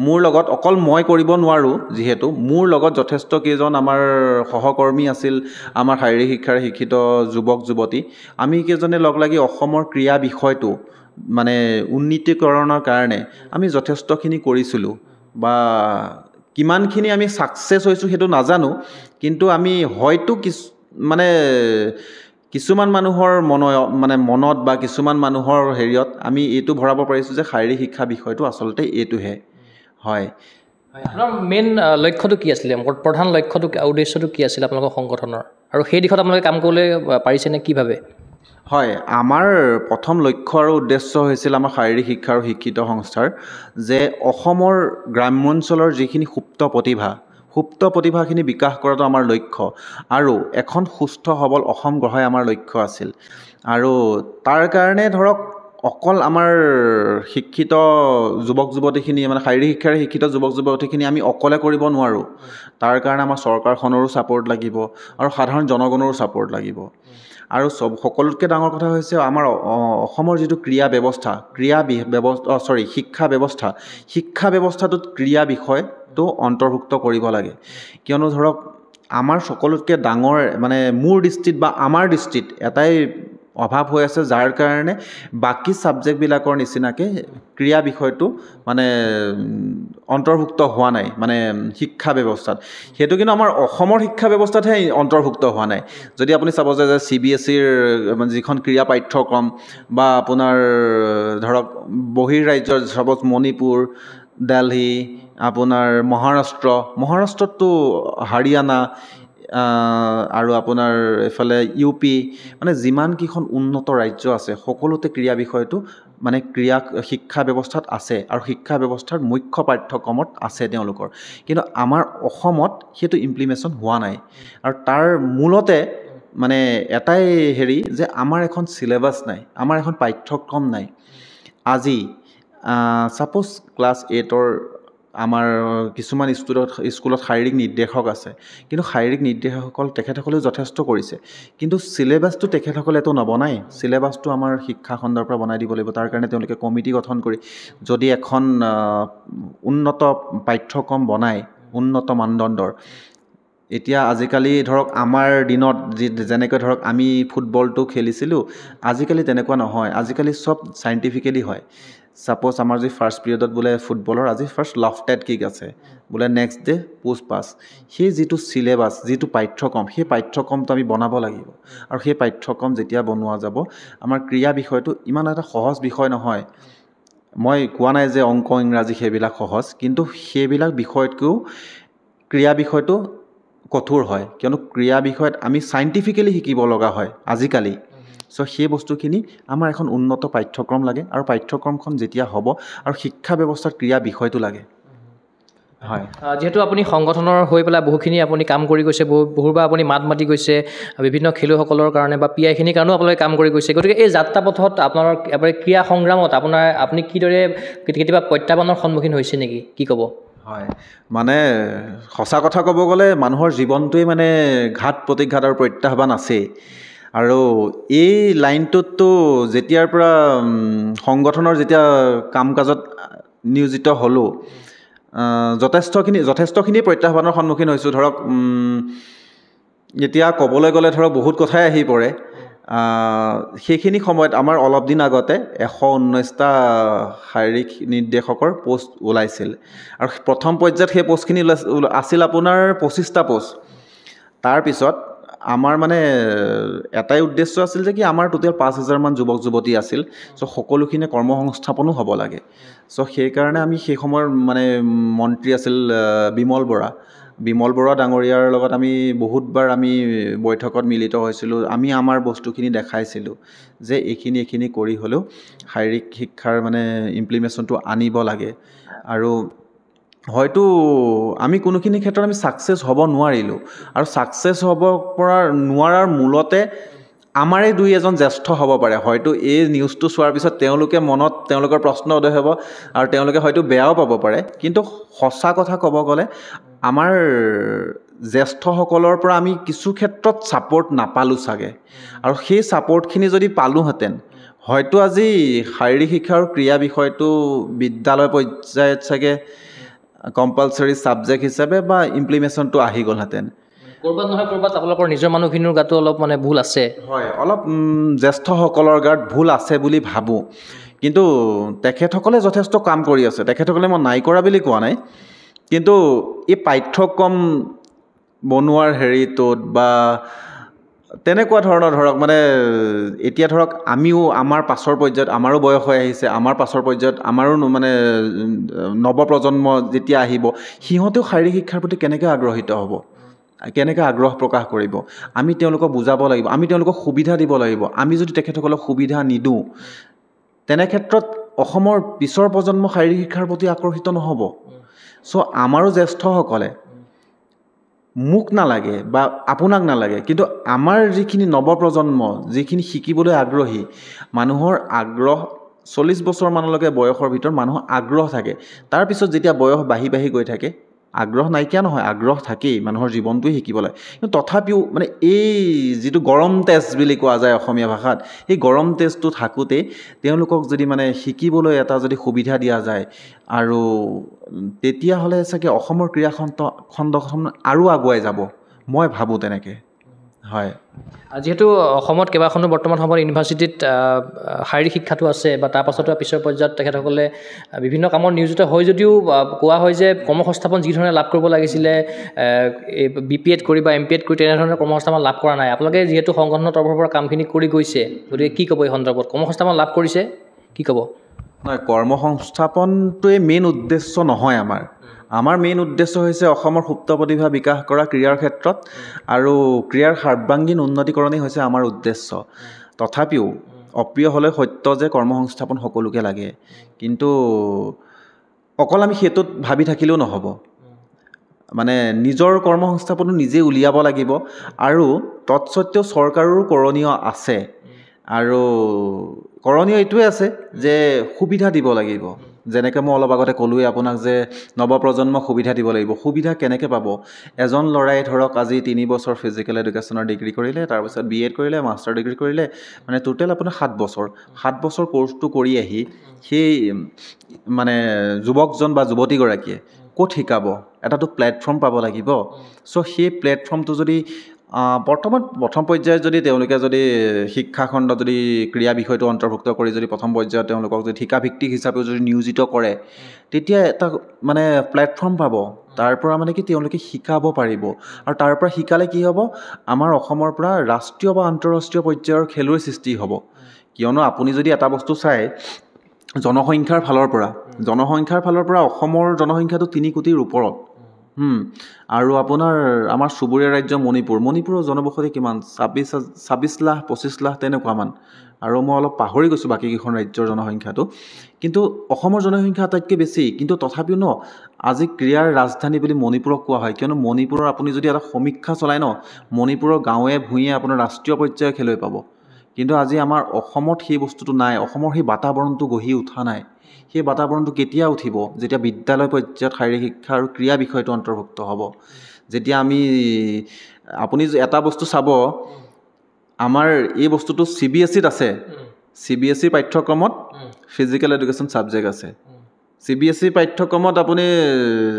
মোৰ লগত অকল মই কৰিব নোৱাৰোঁ যিহেতু মোৰ লগত যথেষ্ট কেইজন আমাৰ সহকৰ্মী আছিল আমাৰ শাৰীৰিক শিক্ষাৰে শিক্ষিত যুৱক যুৱতী আমি কেইজনে লগ লাগি অসমৰ ক্ৰীড়া বিষয়টো মানে উন্নীতকৰণৰ কাৰণে আমি যথেষ্টখিনি কৰিছিলোঁ বা কিমানখিনি আমি ছাকচেছ হৈছোঁ সেইটো নাজানো কিন্তু আমি হয়তো কিছুমান মানুহৰ মনত বা কিছুমান মানুহৰ হেৰিয়ত আমি এইটো ভৰাব পাৰিছোঁ যে শাৰীৰিক শিক্ষা বিষয়টো আচলতে এইটোহে হয় আপোনাৰ মেইন লক্ষ্যটো কি আছিলে প্ৰধান লক্ষ্যটো উদ্দেশ্যটো কি আছিলে আপোনালোকৰ সংগঠনৰ আৰু সেই দিশত আপোনালোকে কাম কৰিবলৈ পাৰিছেনে কি ভাবে হয় আমাৰ প্ৰথম লক্ষ্য আৰু উদ্দেশ্য হৈছিল আমাৰ শাৰীৰিক শিক্ষা আৰু শিক্ষিত সংস্থাৰ যে অসমৰ গ্ৰাম্যাঞ্চলৰ যিখিনি সুপ্ত প্ৰতিভাখিনি বিকাশ কৰাটো আমাৰ লক্ষ্য আৰু এখন সুস্থ সবল অসম গঢ়াই আমাৰ লক্ষ্য আছিল আৰু তাৰ কাৰণে ধৰক অকল আমাৰ শিক্ষিত যুৱক যুৱতীখিনি মানে শাৰীৰিক শিক্ষাৰে শিক্ষিত যুৱক যুৱতীখিনি আমি অকলে কৰিব নোৱাৰোঁ তাৰ কাৰণে আমাৰ চৰকাৰখনৰো ছাপোৰ্ট লাগিব আৰু সাধাৰণ জনগণৰো ছাপোৰ্ট লাগিব আৰু সকলোতকৈ ডাঙৰ কথা হৈছে আমাৰ অসমৰ যিটো শিক্ষা ব্যৱস্থাটোত ক্ৰীড়া বিষয়টো অন্তৰ্ভুক্ত কৰিব লাগে কিয়নো ধৰক আমাৰ সকলোতকৈ ডাঙৰ মানে মোৰ দৃষ্টিত বা আমাৰ দৃষ্টিত এটাই অভাৱ হৈ আছে যাৰ কাৰণে বাকী ছাবজেক্টবিলাকৰ নিচিনাকৈ ক্ৰীড়া বিষয়টো মানে অন্তৰ্ভুক্ত হোৱা নাই মানে শিক্ষা ব্যৱস্থাত সেইটো কিন্তু আমাৰ অসমৰ শিক্ষা ব্যৱস্থাতহে অন্তৰ্ভুক্ত হোৱা নাই যদি আপুনি চাব যে CBSEৰ যিখন ক্ৰীড়া পাঠ্যক্ৰম বা আপোনাৰ ধৰক বহিৰ্ৰাজ্যৰ চাপ'জ মণিপুৰ দিল্লী আপোনাৰ মহাৰাষ্ট্ৰততো হাৰিয়ানা আৰু আপোনাৰ এইফালে UP মানে যিমানকেইখন উন্নত ৰাজ্য আছে সকলোতে ক্ৰীড়া বিষয়টো মানে ক্ৰীড়া শিক্ষা ব্যৱস্থাত আছে আৰু শিক্ষা ব্যৱস্থাৰ মুখ্য পাঠ্যক্ৰমত আছে তেওঁলোকৰ কিন্তু আমাৰ অসমত সেইটো ইমপ্লিমেশ্যন হোৱা নাই আৰু তাৰ মূলতে মানে এটাই হেৰি যে আমাৰ এখন চিলেবাছ নাই আমাৰ এখন পাঠ্যক্ৰম নাই আজি ছাপ'জ ক্লাছ 8ৰ আমাৰ কিছুমান স্কুলত শাৰীৰিক নিৰ্দেশক আছে কিন্তু শাৰীৰিক নিৰ্দেশকসকল তেখেতসকলেও যথেষ্ট কৰিছে কিন্তু চিলেবাছটো তেখেতসকলেতো নবনায় চিলেবাছটো আমাৰ শিক্ষা খণ্ডৰ পৰা বনাই দিব লাগিব তাৰ কাৰণে তেওঁলোকে কমিটি গঠন কৰি যদি এখন উন্নত পাঠ্যক্ৰম বনায় উন্নত মানদণ্ডৰ এতিয়া আজিকালি ধৰক আমাৰ দিনত যেনেকৈ ধৰক আমি ফুটবলটো খেলিছিলোঁ আজিকালি তেনেকুৱা নহয় আজিকালি চব চাইণ্টিফিকেলি হয় ছাপ'জ আমাৰ যি ফাৰ্ষ্ট পিৰিয়ডত বোলে ফুটবলৰ আজি ফাৰ্ষ্ট লফটেড কিক আছে বোলে নেক্সট ডে পোষ্ট পাছ সেই যিটো চিলেবাছ যিটো পাঠ্যক্ৰম সেই পাঠ্যক্ৰমটো আমি বনাব লাগিব আৰু সেই পাঠ্যক্ৰম যেতিয়া বনোৱা যাব আমাৰ ক্ৰীড়া বিষয়টো ইমান এটা সহজ বিষয় নহয় মই কোৱা নাই যে অংক ইংৰাজী সেইবিলাক সহজ কিন্তু সেইবিলাক বিষয়তকৈও ক্ৰীড়া বিষয়টো কঠোৰ হয়, কিয়নো ক্ৰীড়া বিষয়ত আমি চাইণ্টিফিকেলি শিকিব লগা হয় আজিকালি। চ' সেই বস্তুখিনি আমাৰ এখন উন্নত পাঠ্যক্ৰম লাগে, আৰু পাঠ্যক্ৰমখন যেতিয়া হ'ব আৰু শিক্ষা ব্যৱস্থাত ক্ৰীড়া বিষয়টো লাগে। হয়, যিহেতু আপুনি সংগঠনৰ হৈ পেলাই বহুখিনি আপুনি কাম কৰি গৈছে, বহুবাৰ আপুনি মাত মাতি গৈছে বিভিন্ন খেলুৱৈসকলৰ কাৰণে বা PI-খিনিৰ কাৰণেও আপোনালোকে কাম কৰি গৈছে, গতিকে এই যাত্ৰা পথত আপোনাৰ ক্ৰীড়া সংগ্ৰামত আপুনি কিদৰে কেতিয়াবা প্ৰত্যাহ্বানৰ সন্মুখীন হৈছে নেকি, কি ক'ব? হয়, মানে সঁচা কথা ক'ব গ'লে মানুহৰ জীৱনটোৱেই মানে ঘাত প্ৰতিঘাত আৰু প্ৰত্যাহ্বান আছেই। আৰু এই লাইনটোততো যেতিয়াৰ পৰা সংগঠনৰ যেতিয়া কাম কাজত নিয়োজিত হ'লোঁ, যথেষ্টখিনি প্ৰত্যাহ্বানৰ সন্মুখীন হৈছোঁ। ধৰক এতিয়া ক'বলৈ গ'লে ধৰক বহুত কথাই আহি পৰে। সেইখিনি সময়ত আমাৰ অলপ দিন আগতে 119টা শাৰীৰিক নিৰ্দেশকৰ পোষ্ট ওলাইছিল, আৰু প্ৰথম পৰ্যায়ত সেই পোষ্টখিনি আছিল আপোনাৰ 25টা পোষ্ট। তাৰপিছত আমাৰ মানে এটাই উদ্দেশ্য আছিল যে কি আমাৰ টোটেল 5,000মান যুৱক যুৱতী আছিল। চ' সকলোখিনি কৰ্মসংস্থাপনো হ'ব লাগে। চ' সেইকাৰণে আমি সেই সময়ৰ মানে মন্ত্ৰী আছিল বিমল বৰা ডাঙৰীয়াৰ লগত আমি বহুতবাৰ আমি বৈঠকত মিলিত হৈছিলোঁ। আমি আমাৰ বস্তুখিনি দেখাইছিলোঁ যে এইখিনি কৰি হ'লেও শাৰীৰিক শিক্ষাৰ মানে ইমপ্লিমেশ্যনটো আনিব লাগে। আৰু হয়তো আমি কোনোখিনি ক্ষেত্ৰত আমি ছাকচেছ হ'ব নোৱাৰিলোঁ, আৰু ছাকচেছ হ'ব পৰা নোৱাৰাৰ মূলতে আমাৰে দুই এজন জ্যেষ্ঠ হ'ব পাৰে। হয়তো এই নিউজটো চোৱাৰ পিছত তেওঁলোকৰ প্ৰশ্ন উদয় হ'ব, আৰু তেওঁলোকে হয়তো বেয়াও পাব পাৰে। কিন্তু সঁচা কথা ক'ব গ'লে আমাৰ জ্যেষ্ঠসকলৰ পৰা আমি কিছু ক্ষেত্ৰত ছাপোৰ্ট নাপালোঁ চাগে, আৰু সেই ছাপোৰ্টখিনি যদি পালোঁহেঁতেন হয়তো আজি শাৰীৰিক শিক্ষা আৰু ক্ৰীড়া বিষয়টো বিদ্যালয় পৰ্যায়ত চাগে কম্পালচৰি ছাবজেক্ট হিচাপে বা ইমপ্লিমেশ্যনটো আহি গ'লহেঁতেন। ক'ৰবাত নহয় ক'ৰবাত আপোনালোকৰ নিজৰ মানুহখিনিৰ গাতো অলপ মানে ভুল আছে। হয়, অলপ জ্যেষ্ঠসকলৰ গাত ভুল আছে বুলি ভাবোঁ। কিন্তু তেখেতসকলে যথেষ্ট কাম কৰি আছে, তেখেতসকলে মই নাই কৰা বুলি কোৱা নাই। কিন্তু এই পাঠ্যক্ৰম বনোৱাৰ হেৰিটোত বা তেনেকুৱা ধৰণৰ ধৰক মানে এতিয়া ধৰক আমিও আমাৰ পাছৰ পৰ্যায়ত আমাৰো বয়স হৈ আহিছে, আমাৰ পাছৰ পৰ্যায়ত আমাৰো মানে নৱপ্ৰজন্ম যেতিয়া আহিব, সিহঁতেও শাৰীৰিক শিক্ষাৰ প্ৰতি কেনেকৈ আগ্ৰহিত হ'ব, কেনেকৈ আগ্ৰহ প্ৰকাশ কৰিব, আমি তেওঁলোকক বুজাব লাগিব, আমি তেওঁলোকক সুবিধা দিব লাগিব। আমি যদি তেখেতসকলক সুবিধা নিদিওঁ তেনে ক্ষেত্ৰত অসমৰ পিছৰ প্ৰজন্ম শাৰীৰিক শিক্ষাৰ প্ৰতি আকৰ্ষিত নহ'ব। চ' আমাৰো জ্যেষ্ঠসকলে মোক নালাগে বা আপোনাক নালাগে, কিন্তু আমাৰ যিখিনি নৱপ্ৰজন্ম যিখিনি শিকিবলৈ আগ্ৰহী, মানুহৰ আগ্ৰহ 40 বছৰমানলৈকে বয়সৰ ভিতৰত মানুহৰ আগ্ৰহ থাকে। তাৰপিছত যেতিয়া বয়স বাঢ়ি গৈ থাকে, আগ্ৰহ নাইকিয়া নহয়, আগ্ৰহ থাকেই, মানুহৰ জীৱনটোৱে শিকিবলৈ। কিন্তু তথাপিও মানে এই যিটো গৰম তেজ বুলি কোৱা যায় অসমীয়া ভাষাত, সেই গৰম তেজটো থাকোঁতেই তেওঁলোকক যদি মানে শিকিবলৈ এটা যদি সুবিধা দিয়া যায়, আৰু তেতিয়াহ'লে চাগে অসমৰ ক্ৰীড়া খণ্ডখন আৰু আগুৱাই যাব, মই ভাবোঁ তেনেকৈ। হয়, যিহেতু অসমত কেইবাখনো বৰ্তমান সময়ত ইউনিভাৰ্চিটিত শাৰীৰিক শিক্ষাটো আছে, বা তাৰ পাছতো পিছৰ পৰ্যায়ত তেখেতসকলে বিভিন্ন কামত নিয়োজিত হয় যদিও কোৱা হয় যে কৰ্মসংস্থাপন যিধৰণে লাভ কৰিব লাগিছিলে BPEd কৰি বা MPEd কৰি তেনেধৰণৰ কৰ্মসংস্থাপন লাভ কৰা নাই। আপোনালোকে যিহেতু সংগঠনৰ তৰফৰ পৰা কামখিনি কৰি গৈছে, গতিকে কি ক'ব এই সন্দৰ্ভত? কৰ্মসংস্থাপন লাভ কৰিছে, কি ক'ব? নহয়, কৰ্মসংস্থাপনটোৱে মেইন উদ্দেশ্য নহয় আমাৰ মেইন উদ্দেশ্য হৈছে অসমৰ সুপ্ত প্ৰতিভা বিকাশ কৰা ক্ৰীড়াৰ ক্ষেত্ৰত, আৰু ক্ৰীড়াৰ সৰ্বাংগীন উন্নতিকৰণেই হৈছে আমাৰ উদ্দেশ্য। তথাপিও অপ্ৰিয় হ'লে সত্য যে কৰ্মসংস্থাপন সকলোকে লাগে, কিন্তু অকল আমি সেইটোত ভাবি থাকিলেও নহ'ব। মানে নিজৰ কৰ্মসংস্থাপনো নিজে উলিয়াব লাগিব, আৰু তৎসত্ত্বেও চৰকাৰৰো কৰণীয় আছে, আৰু কৰণীয় এইটোৱে আছে যে সুবিধা দিব লাগিব। যেনেকৈ মই অলপ আগতে ক'লোৱেই আপোনাক যে নৱপ্ৰজন্মক সুবিধা দিব লাগিব। সুবিধা কেনেকৈ পাব? এজন ল'ৰাই ধৰক আজি 3 বছৰ ফিজিকেল এডুকেশ্যনৰ ডিগ্ৰী কৰিলে, তাৰপিছত BEd কৰিলে, মাষ্টাৰ ডিগ্ৰী কৰিলে, মানে টোটেল আপোনাৰ 7 বছৰ কোৰ্চটো কৰি আহি সেই মানে যুৱকজন বা যুৱতীগৰাকীয়ে ক'ত শিকাব? এটাতো প্লেটফৰ্ম পাব লাগিব। চ' সেই প্লেটফৰ্মটো যদি বৰ্তমান প্ৰথম পৰ্যায়ত যদি তেওঁলোকে যদি শিক্ষাখণ্ডত যদি ক্ৰীড়া বিষয়টো অন্তৰ্ভুক্ত কৰি যদি প্ৰথম পৰ্যায়ত তেওঁলোকক যদি শিক্ষাভিত্তিক হিচাপেও যদি নিয়োজিত কৰে, তেতিয়া এটা মানে প্লেটফৰ্ম পাব। তাৰ পৰা মানে কি তেওঁলোকে শিকাব পাৰিব, আৰু তাৰ পৰা শিকালে কি হ'ব, আমাৰ অসমৰ পৰা ৰাষ্ট্ৰীয় বা আন্তঃৰাষ্ট্ৰীয় পৰ্যায়ৰ খেলুৱৈ সৃষ্টি হ'ব। কিয়নো আপুনি যদি এটা বস্তু চায়, জনসংখ্যাৰ ফালৰ পৰা অসমৰ জনসংখ্যাটো 3 কোটিৰ ওপৰত, আৰু আপোনাৰ আমাৰ চুবুৰীয়া ৰাজ্য মণিপুৰৰ জনবসতি কিমান 26 লাখ 25 লাখ তেনেকুৱামান আৰু মই অলপ পাহৰি গৈছোঁ বাকীকেইখন ৰাজ্যৰ জনসংখ্যাটো কিন্তু অসমৰ জনসংখ্যা আটাইতকৈ বেছি কিন্তু তথাপিও আজি ক্ৰীড়াৰ ৰাজধানী বুলি মণিপুৰক কোৱা হয় কিয়নো মণিপুৰৰ আপুনি যদি এটা সমীক্ষা চলায় মণিপুৰৰ গাঁৱে ভূঞে আপোনাৰ ৰাষ্ট্ৰীয় পৰ্যায়ৰ খেলুৱৈ পাব কিন্তু আজি আমাৰ অসমত সেই বস্তুটো নাই অসমৰ সেই বাতাবৰণটো গঢ়ি উঠা নাই সেই বাতাবৰণটো কেতিয়া উঠিব যেতিয়া বিদ্যালয় পৰ্যায়ত শাৰীৰিক শিক্ষা আৰু ক্ৰীড়া বিষয়টো অন্তৰ্ভুক্ত হ'ব যেতিয়া আপুনি এটা বস্তু চাব আমাৰ এই বস্তুটো CBSEত আছে CBSE পাঠ্যক্ৰমত ফিজিকেল এডুকেশ্যন ছাবজেক্ট আছে CBSE পাঠ্যক্ৰমত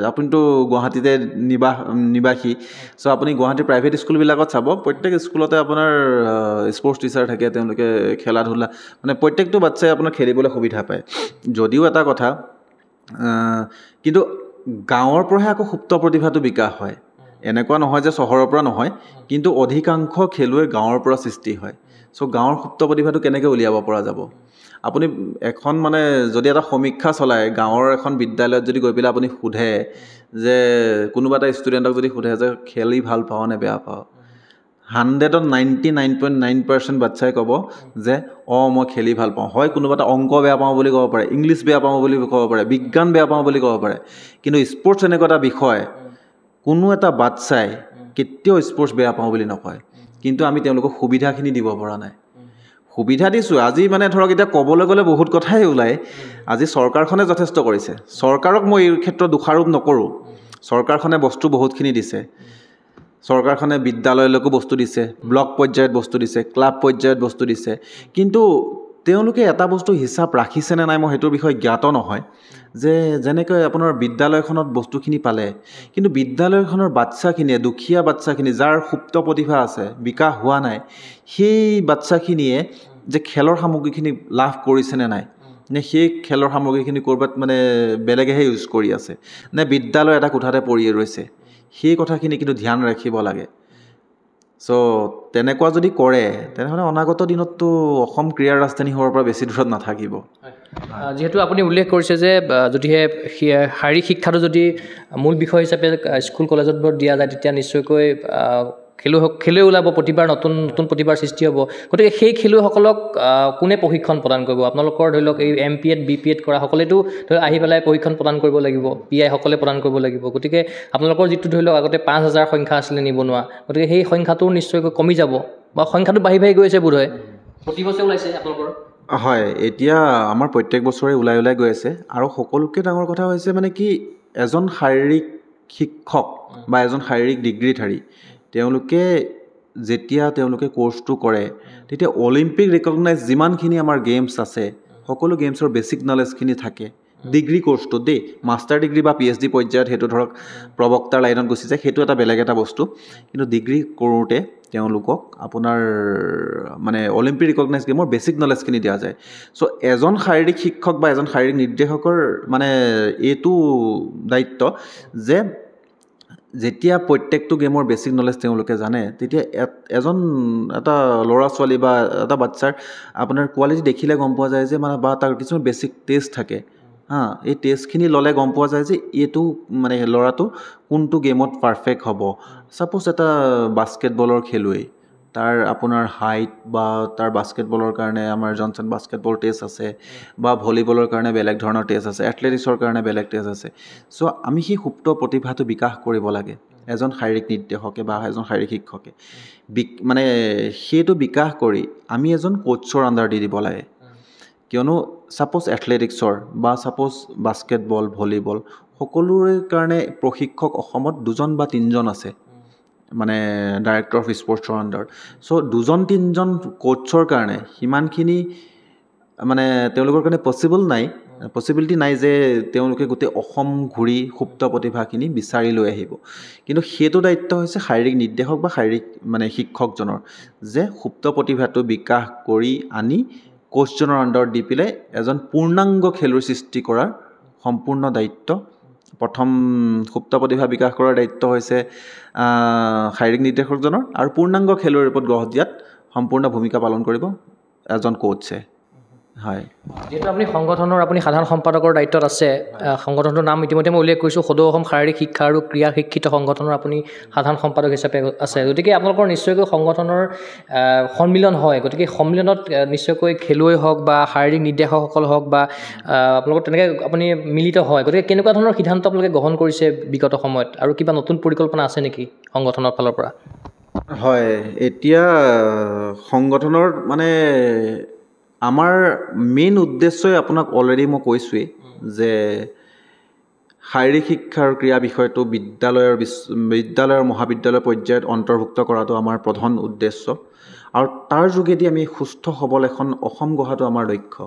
আপুনিতো গুৱাহাটীতে নিবাসী চ' আপুনি গুৱাহাটীৰ প্ৰাইভেট স্কুলবিলাকত চাব প্ৰত্যেক স্কুলতে আপোনাৰ স্পৰ্টছ টিচাৰ থাকে তেওঁলোকে খেলা ধূলা মানে প্ৰত্যেকটো বাচ্চাই আপোনাৰ খেলিবলৈ সুবিধা পায় যদিও এটা কথা কিন্তু গাঁৱৰ পৰাহে আকৌ সুপ্ত প্ৰতিভাটো বিকাশ হয় এনেকুৱা নহয় যে চহৰৰ পৰা নহয় কিন্তু অধিকাংশ খেলুৱৈ গাঁৱৰ পৰা সৃষ্টি হয় চ' গাঁৱৰ সুপ্ত প্ৰতিভাটো কেনেকৈ উলিয়াব পৰা যাব আপুনি এখন মানে যদি এটা সমীক্ষা চলায় গাঁৱৰ এখন বিদ্যালয়ত যদি গৈ পেলাই আপুনি সোধে যে কোনোবা এটা ষ্টুডেণ্টক যদি সোধে যে খেলি ভাল পাওঁ নে বেয়া পাওঁ 100ত 99.9% বাচ্চাই ক'ব যে মই খেলি ভাল পাওঁ হয় কোনোবা এটা অংক বেয়া পাওঁ বুলি ক'ব পাৰে ইংলিছ বেয়া পাওঁ বুলি ক'ব পাৰে বিজ্ঞান বেয়া পাওঁ বুলি ক'ব পাৰে কিন্তু স্পৰ্টছ এনেকুৱা এটা বিষয় কোনো এটা বাচ্চাই কেতিয়াও স্পৰ্টছ বেয়া পাওঁ বুলি নকয় কিন্তু আমি তেওঁলোকক সুবিধাখিনি দিব পৰা নাই সুবিধা দিছোঁ আজি মানে ধৰক এতিয়া ক'বলৈ গ'লে বহুত কথাই ওলায় আজি চৰকাৰখনে যথেষ্ট কৰিছে চৰকাৰক মই এই ক্ষেত্ৰত দোষাৰোপ নকৰোঁ চৰকাৰখনে বস্তু বহুতখিনি দিছে চৰকাৰখনে বিদ্যালয়লৈকো বস্তু দিছে ব্লক পৰ্যায়ত বস্তু দিছে ক্লাব পৰ্যায়ত বস্তু দিছে কিন্তু তেওঁলোকে এটা বস্তু হিচাপ ৰাখিছেনে নাই মই সেইটোৰ বিষয়ে জ্ঞাত নহয় যে যেনেকৈ আপোনাৰ বিদ্যালয়খনত বস্তুখিনি পালে কিন্তু বিদ্যালয়খনৰ বাচ্চাখিনিয়ে দুখীয়া বাচ্চাখিনি যাৰ সুপ্ত প্ৰতিভা আছে বিকাশ হোৱা নাই সেই বাচ্চাখিনিয়ে যে খেলৰ সামগ্ৰীখিনি লাভ কৰিছেনে নাই নে সেই খেলৰ সামগ্ৰীখিনি ক'ৰবাত মানে বেলেগেহে ইউজ কৰি আছে নে বিদ্যালয় এটা কোঠাতে পৰিয়ে ৰৈছে সেই কথাখিনি কিন্তু ধ্যান ৰাখিব লাগে চ' তেনেকুৱা যদি কৰে তেনেহ'লে অনাগত দিনততো অসম ক্ৰীড়াৰ ৰাজধানী হোৱাৰ পৰা বেছি দূৰত নাথাকিব যিহেতু আপুনি উল্লেখ কৰিছে যে যদিহে শাৰীৰিক শিক্ষাটো যদি মূল বিষয় হিচাপে স্কুল কলেজত দিয়া যায় তেতিয়া নিশ্চয়কৈ খেলুৱৈ ওলাব প্ৰতিভাৰ নতুন নতুন প্ৰতিভাৰ সৃষ্টি হ'ব গতিকে সেই খেলুৱৈসকলক কোনে প্ৰশিক্ষণ প্ৰদান কৰিব আপোনালোকৰ ধৰি লওক এই MPEd BPEd কৰা সকলেতো ধৰি আহি পেলাই প্ৰশিক্ষণ প্ৰদান কৰিব লাগিব PI সকলে প্ৰদান কৰিব লাগিব গতিকে আপোনালোকৰ যিটো ধৰি লওক আগতে 5,000 সংখ্যা আছিলে নিবনুৱা গতিকে সেই সংখ্যাটো নিশ্চয়কৈ কমি যাব বা সংখ্যাটো বাঢ়ি গৈ আছে বোধহয় প্ৰতি বছৰে ওলাইছে আপোনালোকৰ হয় এতিয়া আমাৰ প্ৰত্যেক বছৰে ওলাই গৈ আছে আৰু সকলোতকৈ ডাঙৰ কথা হৈছে মানে কি এজন শাৰীৰিক শিক্ষক বা এজন শাৰীৰিক ডিগ্ৰীধাৰী তেওঁলোকে যেতিয়া তেওঁলোকে কোৰ্চটো কৰে তেতিয়া অলিম্পিক ৰিকগনাইজ যিমানখিনি আমাৰ গেমছ আছে সকলো গেমছৰ বেছিক নলেজখিনি থাকে ডিগ্ৰী কোৰ্চটো দেই মাষ্টাৰ ডিগ্ৰী বা PhD পৰ্যায়ত সেইটো ধৰক প্ৰবক্তাৰ লাইনত গুচি যায় সেইটো এটা বেলেগ এটা বস্তু কিন্তু ডিগ্ৰী কৰোঁতে তেওঁলোকক আপোনাৰ মানে অলিম্পিক ৰিকগনাইজ গেমৰ বেছিক নলেজখিনি দিয়া যায় চ' এজন শাৰীৰিক শিক্ষক বা এজন শাৰীৰিক নিৰ্দেশকৰ মানে এইটো দায়িত্ব যে যেতিয়া প্ৰত্যেকটো গেমৰ বেছিক নলেজ তেওঁলোকে জানে তেতিয়া এটা ল'ৰা ছোৱালী বা এটা বাচ্চাৰ আপোনাৰ কোৱালিটি দেখিলে গম পোৱা যায় যে মানে বা তাৰ কিছুমান বেছিক টেষ্ট থাকে এই টেষ্টখিনি ল'লে গম পোৱা যায় যে এইটো মানে ল'ৰাটো কোনটো গেমত পাৰফেক্ট হ'ব ছাপ'জ এটা বাস্কেটবলৰ খেলুৱৈ তাৰ আপোনাৰ হাইট বা তাৰ বাস্কেটবলৰ কাৰণে আমাৰ জনচন বাস্কেটবল টেষ্ট আছে বা ভলীবলৰ কাৰণে বেলেগ ধৰণৰ টেষ্ট আছে এথলেটিক্সৰ কাৰণে বেলেগ টেষ্ট আছে চ' আমি সেই সুপ্ত প্ৰতিভাটো বিকাশ কৰিব লাগে এজন শাৰীৰিক নিৰ্দেশকে বা এজন শাৰীৰিক শিক্ষকে মানে সেইটো বিকাশ কৰি আমি এজন কোচৰ আণ্ডাৰ দি দিব লাগে কিয়নো ছাপ'জ এথলেটিক্সৰ বা ছাপ'জ বাস্কেটবল ভলীবল সকলোৰে কাৰণে প্ৰশিক্ষক অসমত 2জন বা 3জন আছে মানে ডাইৰেক্টৰ অফ স্পৰ্টছৰ আণ্ডাৰত চ' 2-3জন কোচৰ কাৰণে সিমানখিনি মানে তেওঁলোকৰ কাৰণে পচিবিলিটি নাই যে তেওঁলোকে গোটেই অসম ঘূৰি সুপ্ত প্ৰতিভাখিনি বিচাৰি লৈ আহিব কিন্তু সেইটো দায়িত্ব হৈছে শাৰীৰিক নিৰ্দেশক বা শাৰীৰিক মানে শিক্ষকজনৰ যে সুপ্ত প্ৰতিভাটো বিকাশ কৰি আনি কোচজনৰ আণ্ডাৰত দি পেলাই এজন পূৰ্ণাংগ খেলুৱৈ সৃষ্টি কৰাৰ সম্পূৰ্ণ দায়িত্ব প্ৰথম সুপ্ত প্ৰতিভা বিকাশ কৰাৰ দায়িত্ব হৈছে শাৰীৰিক নিৰ্দেশকজনৰ আৰু পূৰ্ণাংগ খেলুৱৈৰ ওপৰত গঢ় দিয়াত সম্পূৰ্ণ ভূমিকা পালন কৰিব এজন কোচে হয় যিহেতু আপুনি সংগঠনৰ আপুনি সাধাৰণ সম্পাদকৰ দায়িত্বত আছে সংগঠনটোৰ নাম ইতিমধ্যে মই উল্লেখ কৰিছোঁ সদৌ অসম শাৰীৰিক শিক্ষা আৰু ক্ৰীড়া শিক্ষিত সংগঠনৰ আপুনি সাধাৰণ সম্পাদক হিচাপে আছে গতিকে আপোনালোকৰ নিশ্চয়কৈ সংগঠনৰ সন্মিলন হয় গতিকে সন্মিলনত নিশ্চয়কৈ খেলুৱৈ হওক বা শাৰীৰিক নিৰ্দেশকসকল হওক বা আপোনালোকৰ তেনেকৈ আপুনি মিলিত হয় গতিকে কেনেকুৱা ধৰণৰ সিদ্ধান্ত আপোনালোকে গ্ৰহণ কৰিছে বিগত সময়ত আৰু কিবা নতুন পৰিকল্পনা আছে নেকি সংগঠনৰ ফালৰ পৰা হয় এতিয়া সংগঠনৰ মানে আমাৰ মেইন উদ্দেশ্যই আপোনাক অলৰেডি মই কৈছোঁৱেই যে শাৰীৰিক শিক্ষা আৰু ক্ৰীড়া বিষয়টো বিদ্যালয়ৰ মহাবিদ্যালয় পৰ্যায়ত অন্তৰ্ভুক্ত কৰাটো আমাৰ প্ৰধান উদ্দেশ্য আৰু তাৰ যোগেদি আমি সুস্থ সবল এখন অসম গঢ়াটো আমাৰ লক্ষ্য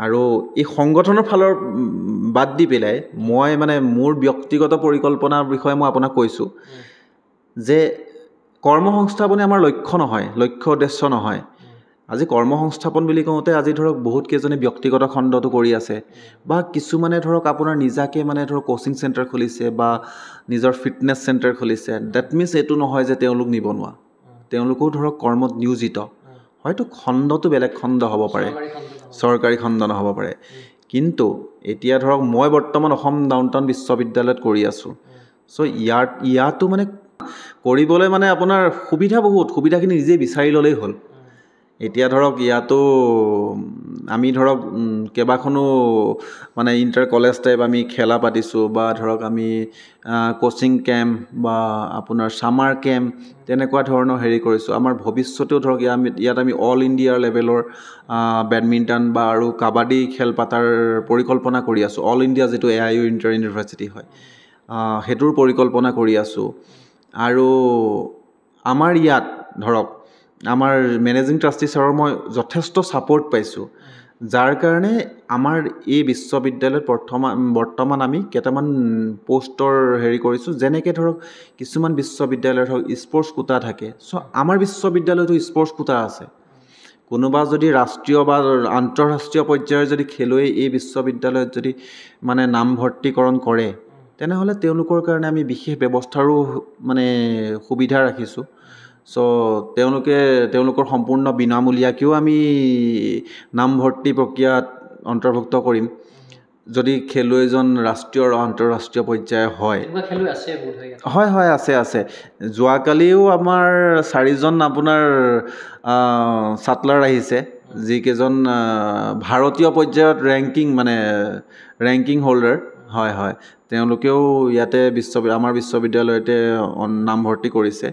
আৰু এই সংগঠনৰ ফালৰ বাদ দি পেলাই মই মানে মোৰ ব্যক্তিগত পৰিকল্পনাৰ বিষয়ে মই আপোনাক কৈছোঁ যে কৰ্মসংস্থাপনে আমাৰ লক্ষ্য নহয় লক্ষ্য উদ্দেশ্য নহয় আজি কৰ্মসংস্থাপন বুলি কওঁতে আজি ধৰক বহুত কেইজনে ব্যক্তিগত খণ্ডটো কৰি আছে বা কিছুমানে ধৰক আপোনাৰ নিজাকৈ মানে ধৰক কোচিং চেণ্টাৰ খুলিছে বা নিজৰ ফিটনেছ চেণ্টাৰ খুলিছে ডেট মিনছ এইটো নহয় যে তেওঁলোক নিবনুৱা তেওঁলোকেও ধৰক কৰ্মত নিয়োজিত হয়তো খণ্ডটো বেলেগ খণ্ড হ'ব পাৰে চৰকাৰী খণ্ড নহ'ব পাৰে কিন্তু এতিয়া ধৰক মই বৰ্তমান অসম ডাউনটাউন বিশ্ববিদ্যালয়ত কৰি আছোঁ চ' ইয়াতো মানে কৰিবলৈ মানে আপোনাৰ সুবিধাখিনি নিজেই বিচাৰি ল'লেই হ'ল এতিয়া ধৰক ইয়াতো আমি ধৰক কেইবাখনো মানে ইণ্টাৰ কলেজ টাইপ আমি খেলা পাতিছোঁ বা ধৰক আমি কোচিং কেম্প বা আপোনাৰ ছামাৰ কেম্প তেনেকুৱা ধৰণৰ হেৰি কৰিছোঁ আমাৰ ভৱিষ্যতেও ধৰক ইয়াত আমি অল ইণ্ডিয়া লেভেলৰ বেডমিণ্টন বা আৰু কাবাডী খেল পাতাৰ পৰিকল্পনা কৰি আছোঁ অল ইণ্ডিয়া যিটো AIU ইণ্টাৰ ইউনিভাৰ্চিটি হয় সেইটোৰ পৰিকল্পনা কৰি আছোঁ আৰু আমাৰ ইয়াত ধৰক আমাৰ মেনেজিং ট্ৰাষ্টি ছাৰৰ মই যথেষ্ট ছাপোৰ্ট পাইছোঁ যাৰ কাৰণে আমাৰ এই বিশ্ববিদ্যালয়ত বৰ্তমান আমি কেইটামান পোষ্টৰ হেৰি কৰিছোঁ যেনেকৈ ধৰক কিছুমান বিশ্ববিদ্যালয়ত ধৰক স্পৰ্টছ কোটা থাকে চ' আমাৰ বিশ্ববিদ্যালয়তো স্পৰ্টছ কোটা আছে কোনোবা যদি ৰাষ্ট্ৰীয় বা আন্তঃৰাষ্ট্ৰীয় পৰ্যায়ৰ যদি খেলুৱৈ এই বিশ্ববিদ্যালয়ত যদি মানে নামভৰ্তিকৰণ কৰে তেনেহ'লে তেওঁলোকৰ কাৰণে আমি বিশেষ ব্যৱস্থাৰো মানে সুবিধা ৰাখিছোঁ চ' তেওঁলোকৰ সম্পূৰ্ণ বিনামূলীয়াকৈও আমি নামভৰ্তি প্ৰক্ৰিয়াত অন্তৰ্ভুক্ত কৰিম যদি খেলুৱৈজন ৰাষ্ট্ৰীয় আৰু আন্তঃৰাষ্ট্ৰীয় পৰ্যায়ৰ হয় আছে যোৱাকালিও আমাৰ 4জন আপোনাৰ ছাটলাৰ আহিছে যিকেইজন ভাৰতীয় পৰ্যায়ত ৰেংকিং হোল্ডাৰ হয় তেওঁলোকেও ইয়াতে আমাৰ বিশ্ববিদ্যালয়তে নামভৰ্তি কৰিছে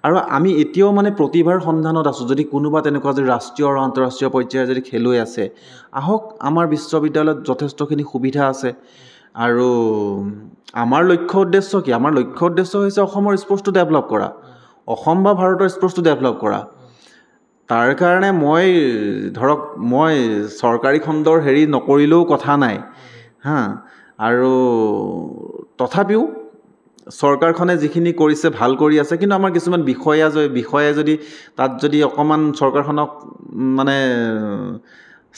আৰু আমি এতিয়াও মানে প্ৰতিভাৰ সন্ধানত আছোঁ যদি কোনোবা তেনেকুৱা যদি ৰাষ্ট্ৰীয় আৰু আন্তঃৰাষ্ট্ৰীয় পৰ্যায়ৰ যদি খেলুৱৈ আছে আহক আমাৰ বিশ্ববিদ্যালয়ত যথেষ্টখিনি সুবিধা আছে আৰু আমাৰ লক্ষ্য উদ্দেশ্য কি আমাৰ লক্ষ্য উদ্দেশ্য হৈছে অসমৰ স্পৰ্টছটো ডেভেলপ কৰা অসম বা ভাৰতৰ স্পৰ্টছটো ডেভেলপ কৰা তাৰ কাৰণে মই চৰকাৰী খণ্ডৰ হেৰি নকৰিলেও কথা নাই আৰু তথাপিও চৰকাৰখনে যিখিনি কৰিছে ভাল কৰি আছে কিন্তু আমাৰ কিছুমান বিষয়ে যদি তাত যদি অকণমান চৰকাৰখনক মানে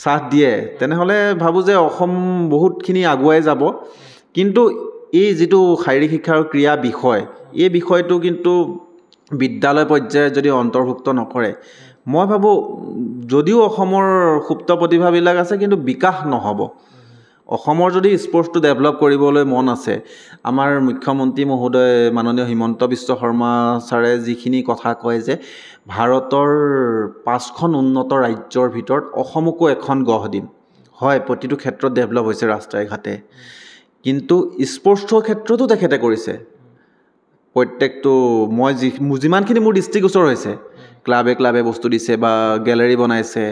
সাথ দিয়ে তেনেহ'লে ভাবোঁ যে অসম বহুতখিনি আগুৱাই যাব কিন্তু এই যিটো শাৰীৰিক শিক্ষা আৰু ক্ৰীড়া এই বিষয়টো কিন্তু বিদ্যালয় পৰ্যায়ত যদি অন্তৰ্ভুক্ত নকৰে মই ভাবোঁ যদিও অসমৰ সুপ্ত প্ৰতিভাবিলাক আছে কিন্তু বিকাশ নহ'ব অসমৰ যদি স্পৰ্টছটো ডেভেলপ কৰিবলৈ মন আছে আমাৰ মুখ্যমন্ত্ৰী মহোদয় মাননীয় হিমন্ত বিশ্ব শৰ্মা ছাৰে যিখিনি কথা কয় যে ভাৰতৰ 5খন উন্নত ৰাজ্যৰ ভিতৰত অসমকো এখন গঢ় দিম হয় প্ৰতিটো ক্ষেত্ৰত ডেভেলপ হৈছে ৰাস্তাই ঘাটে কিন্তু স্পৰ্টছৰ ক্ষেত্ৰতো তেখেতে কৰিছে প্ৰত্যেকটো মই যিমানখিনি মোৰ দৃষ্টিগোচৰ হৈছে ক্লাবে বস্তু দিছে বা গেলেৰী বনাইছে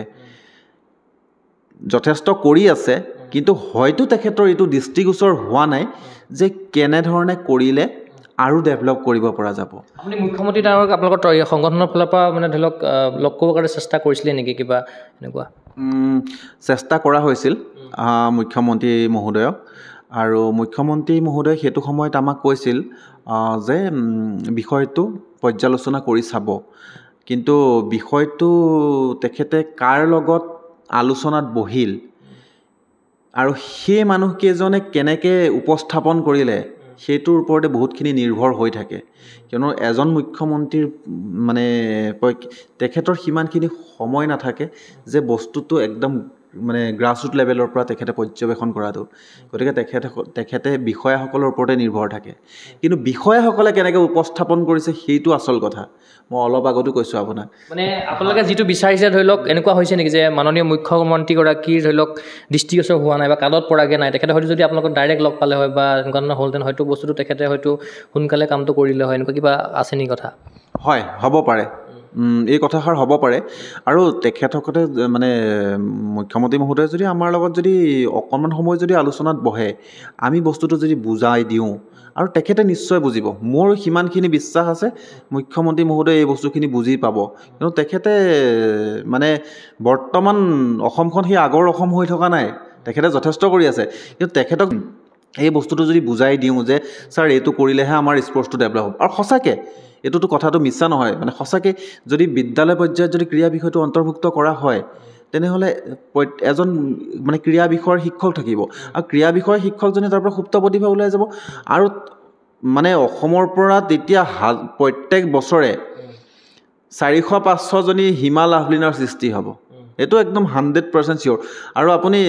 যথেষ্ট কৰি আছে কিন্তু হয়তো তেখেতৰ এইটো দৃষ্টিগোচৰ হোৱা নাই যে কেনেধৰণে কৰিলে আৰু ডেভেলপ কৰিব পৰা যাব আপুনি মুখ্যমন্ত্ৰী ডাঙৰক আপোনালোকৰ সংগঠনৰ ফালৰ পৰা মানে ধৰি লওক লগ কৰিবৰ কাৰণে চেষ্টা কৰিছিলে নেকি কিবা এনেকুৱা চেষ্টা কৰা হৈছিল মুখ্যমন্ত্ৰী মহোদয়ক আৰু মুখ্যমন্ত্ৰী মহোদয়ে সেইটো সময়ত আমাক কৈছিল যে বিষয়টো পৰ্যালোচনা কৰি চাব কিন্তু বিষয়টো তেখেতে কাৰ লগত আলোচনাত বহিল আৰু সেই মানুহকেইজনে কেনেকৈ উপস্থাপন কৰিলে সেইটোৰ ওপৰতে বহুতখিনি নিৰ্ভৰ হৈ থাকে কিয়নো এজন মুখ্যমন্ত্ৰীৰ মানে তেখেতৰ সিমানখিনি সময় নাথাকে যে বস্তুটো একদম মানে গ্ৰাছৰুট লেভেলৰ পৰা তেখেতে পৰ্যবেক্ষণ কৰাটো গতিকে তেখেতে বিষয়াসকলৰ ওপৰতে নিৰ্ভৰ থাকে কিন্তু বিষয়াসকলে কেনেকৈ উপস্থাপন কৰিছে সেইটো আচল কথা মই অলপ আগতো কৈছোঁ আপোনাক মানে আপোনালোকে যিটো বিচাৰিছে ধৰি লওক এনেকুৱা হৈছে নেকি যে মাননীয় মুখ্যমন্ত্ৰীগৰাকীৰ ধৰি লওক দৃষ্টিগোচৰ হোৱা নাই বা কালত পৰাগৈ নাই তেখেতে হয়তো যদি আপোনালোকক ডাইৰেক্ট লগ পালে হয় বা এনেকুৱা ধৰণৰ হ'লহেঁতেন হয়তো বস্তুটো তেখেতে হয়তো সোনকালে কামটো কৰিলে হয় এনেকুৱা কিবা আছে নেকি কথা হয় হ'ব পাৰে এই কথাষাৰ হ'ব পাৰে আৰু তেখেতসকলে মানে মুখ্যমন্ত্ৰী মহোদয়ে যদি আমাৰ লগত যদি অকণমান সময় যদি আলোচনাত বহে আমি বস্তুটো যদি বুজাই দিওঁ আৰু তেখেতে নিশ্চয় বুজিব মোৰ সিমানখিনি বিশ্বাস আছে মুখ্যমন্ত্ৰী মহোদয়ে এই বস্তুখিনি বুজি পাব কিন্তু তেখেতে মানে বৰ্তমান অসমখন সেই আগৰ অসম হৈ থকা নাই তেখেতে যথেষ্ট কৰি আছে কিন্তু তেখেতক এই বস্তুটো যদি বুজাই দিওঁ যে ছাৰ এইটো কৰিলেহে আমাৰ স্পৰ্টছটো ডেভেলপ হ'ব আৰু সঁচাকৈ এইটোতো কথাটো মিছা নহয় মানে সঁচাকৈ যদি বিদ্যালয় পৰ্যায়ত যদি ক্ৰীড়া বিষয়টো অন্তৰ্ভুক্ত কৰা হয় তেনেহ'লে এজন মানে ক্ৰীড়া বিষয়ৰ শিক্ষক থাকিব আৰু ক্ৰীড়া বিষয়ৰ শিক্ষকজনে তাৰ পৰা সুপ্ত প্ৰতিভা ওলাই যাব আৰু মানে অসমৰ পৰা তেতিয়া প্ৰত্যেক বছৰে 400-500জনী হিমা লাভলীনাৰ সৃষ্টি হ'ব এইটো একদম 100% চিয়'ৰ আৰু আপুনি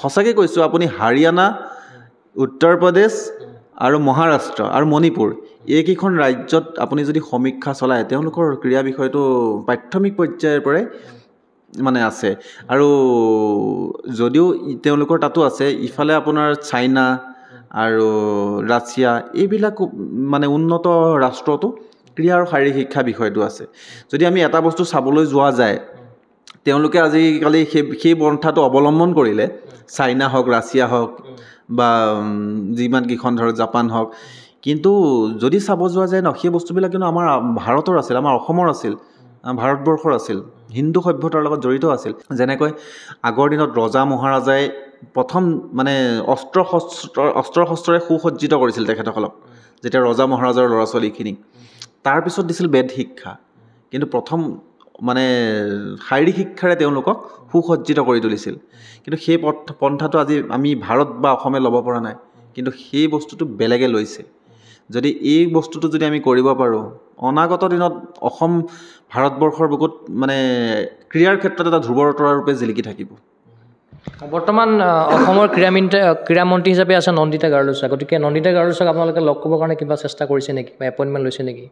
সঁচাকৈ কৈছোঁ আপুনি হাৰিয়ানা উত্তৰ প্ৰদেশ আৰু মহাৰাষ্ট্ৰ আৰু মণিপুৰ এইকেইখন ৰাজ্যত আপুনি যদি সমীক্ষা চলায় তেওঁলোকৰ ক্ৰীড়া বিষয়টো প্ৰাথমিক পৰ্যায়ৰ পৰাই মানে আছে আৰু যদিও তেওঁলোকৰ তাতো আছে ইফালে আপোনাৰ চাইনা আৰু ৰাছিয়া এইবিলাক মানে উন্নত ৰাষ্ট্ৰতো ক্ৰীড়া আৰু শাৰীৰিক শিক্ষা বিষয়টো আছে যদি আমি এটা বস্তু চাবলৈ যোৱা যায় তেওঁলোকে আজিকালি সেই পন্থাটো অৱলম্বন কৰিলে চাইনা হওক ৰাছিয়া হওক বা যিমানকেইখন ধৰক জাপান হওক কিন্তু যদি চাব যোৱা যায় ন সেই বস্তুবিলাক কিন্তু আমাৰ ভাৰতৰ আছিল আমাৰ অসমৰ আছিল ভাৰতবৰ্ষৰ আছিল হিন্দু সভ্যতাৰ লগত জড়িত আছিল যেনেকৈ আগৰ দিনত ৰজা মহাৰাজাই প্ৰথম মানে অস্ত্ৰ শস্ত্ৰৰে সুসজ্জিত কৰিছিল তেখেতসকলক যেতিয়া ৰজা মহাৰাজাৰ ল'ৰা ছোৱালীখিনিক তাৰপিছত দিছিল বেদ শিক্ষা কিন্তু প্ৰথম মানে শাৰীৰিক শিক্ষাৰে তেওঁলোকক সুসজ্জিত কৰি তুলিছিল কিন্তু সেই পন্থাটো আজি আমি ভাৰত বা অসমে ল'ব পৰা নাই কিন্তু সেই বস্তুটো বেলেগে লৈছে যদি এই বস্তুটো যদি আমি কৰিব পাৰোঁ অনাগত দিনত অসম ভাৰতবৰ্ষৰ বুকুত মানে ক্ৰীড়াৰ ক্ষেত্ৰত এটা ধ্ৰুৱতৰা ৰূপে জিলিকি থাকিব বৰ্তমান অসমৰ ক্ৰীড়ামন্ত্ৰী হিচাপে আছে নন্দিতা গাৰ্লুছা গতিকে নন্দিতা গাৰ্লুছাক আপোনালোকে লগ কৰিবৰ কাৰণে কিবা চেষ্টা কৰিছে নেকি বা এপইণ্টমেণ্ট লৈছে নেকি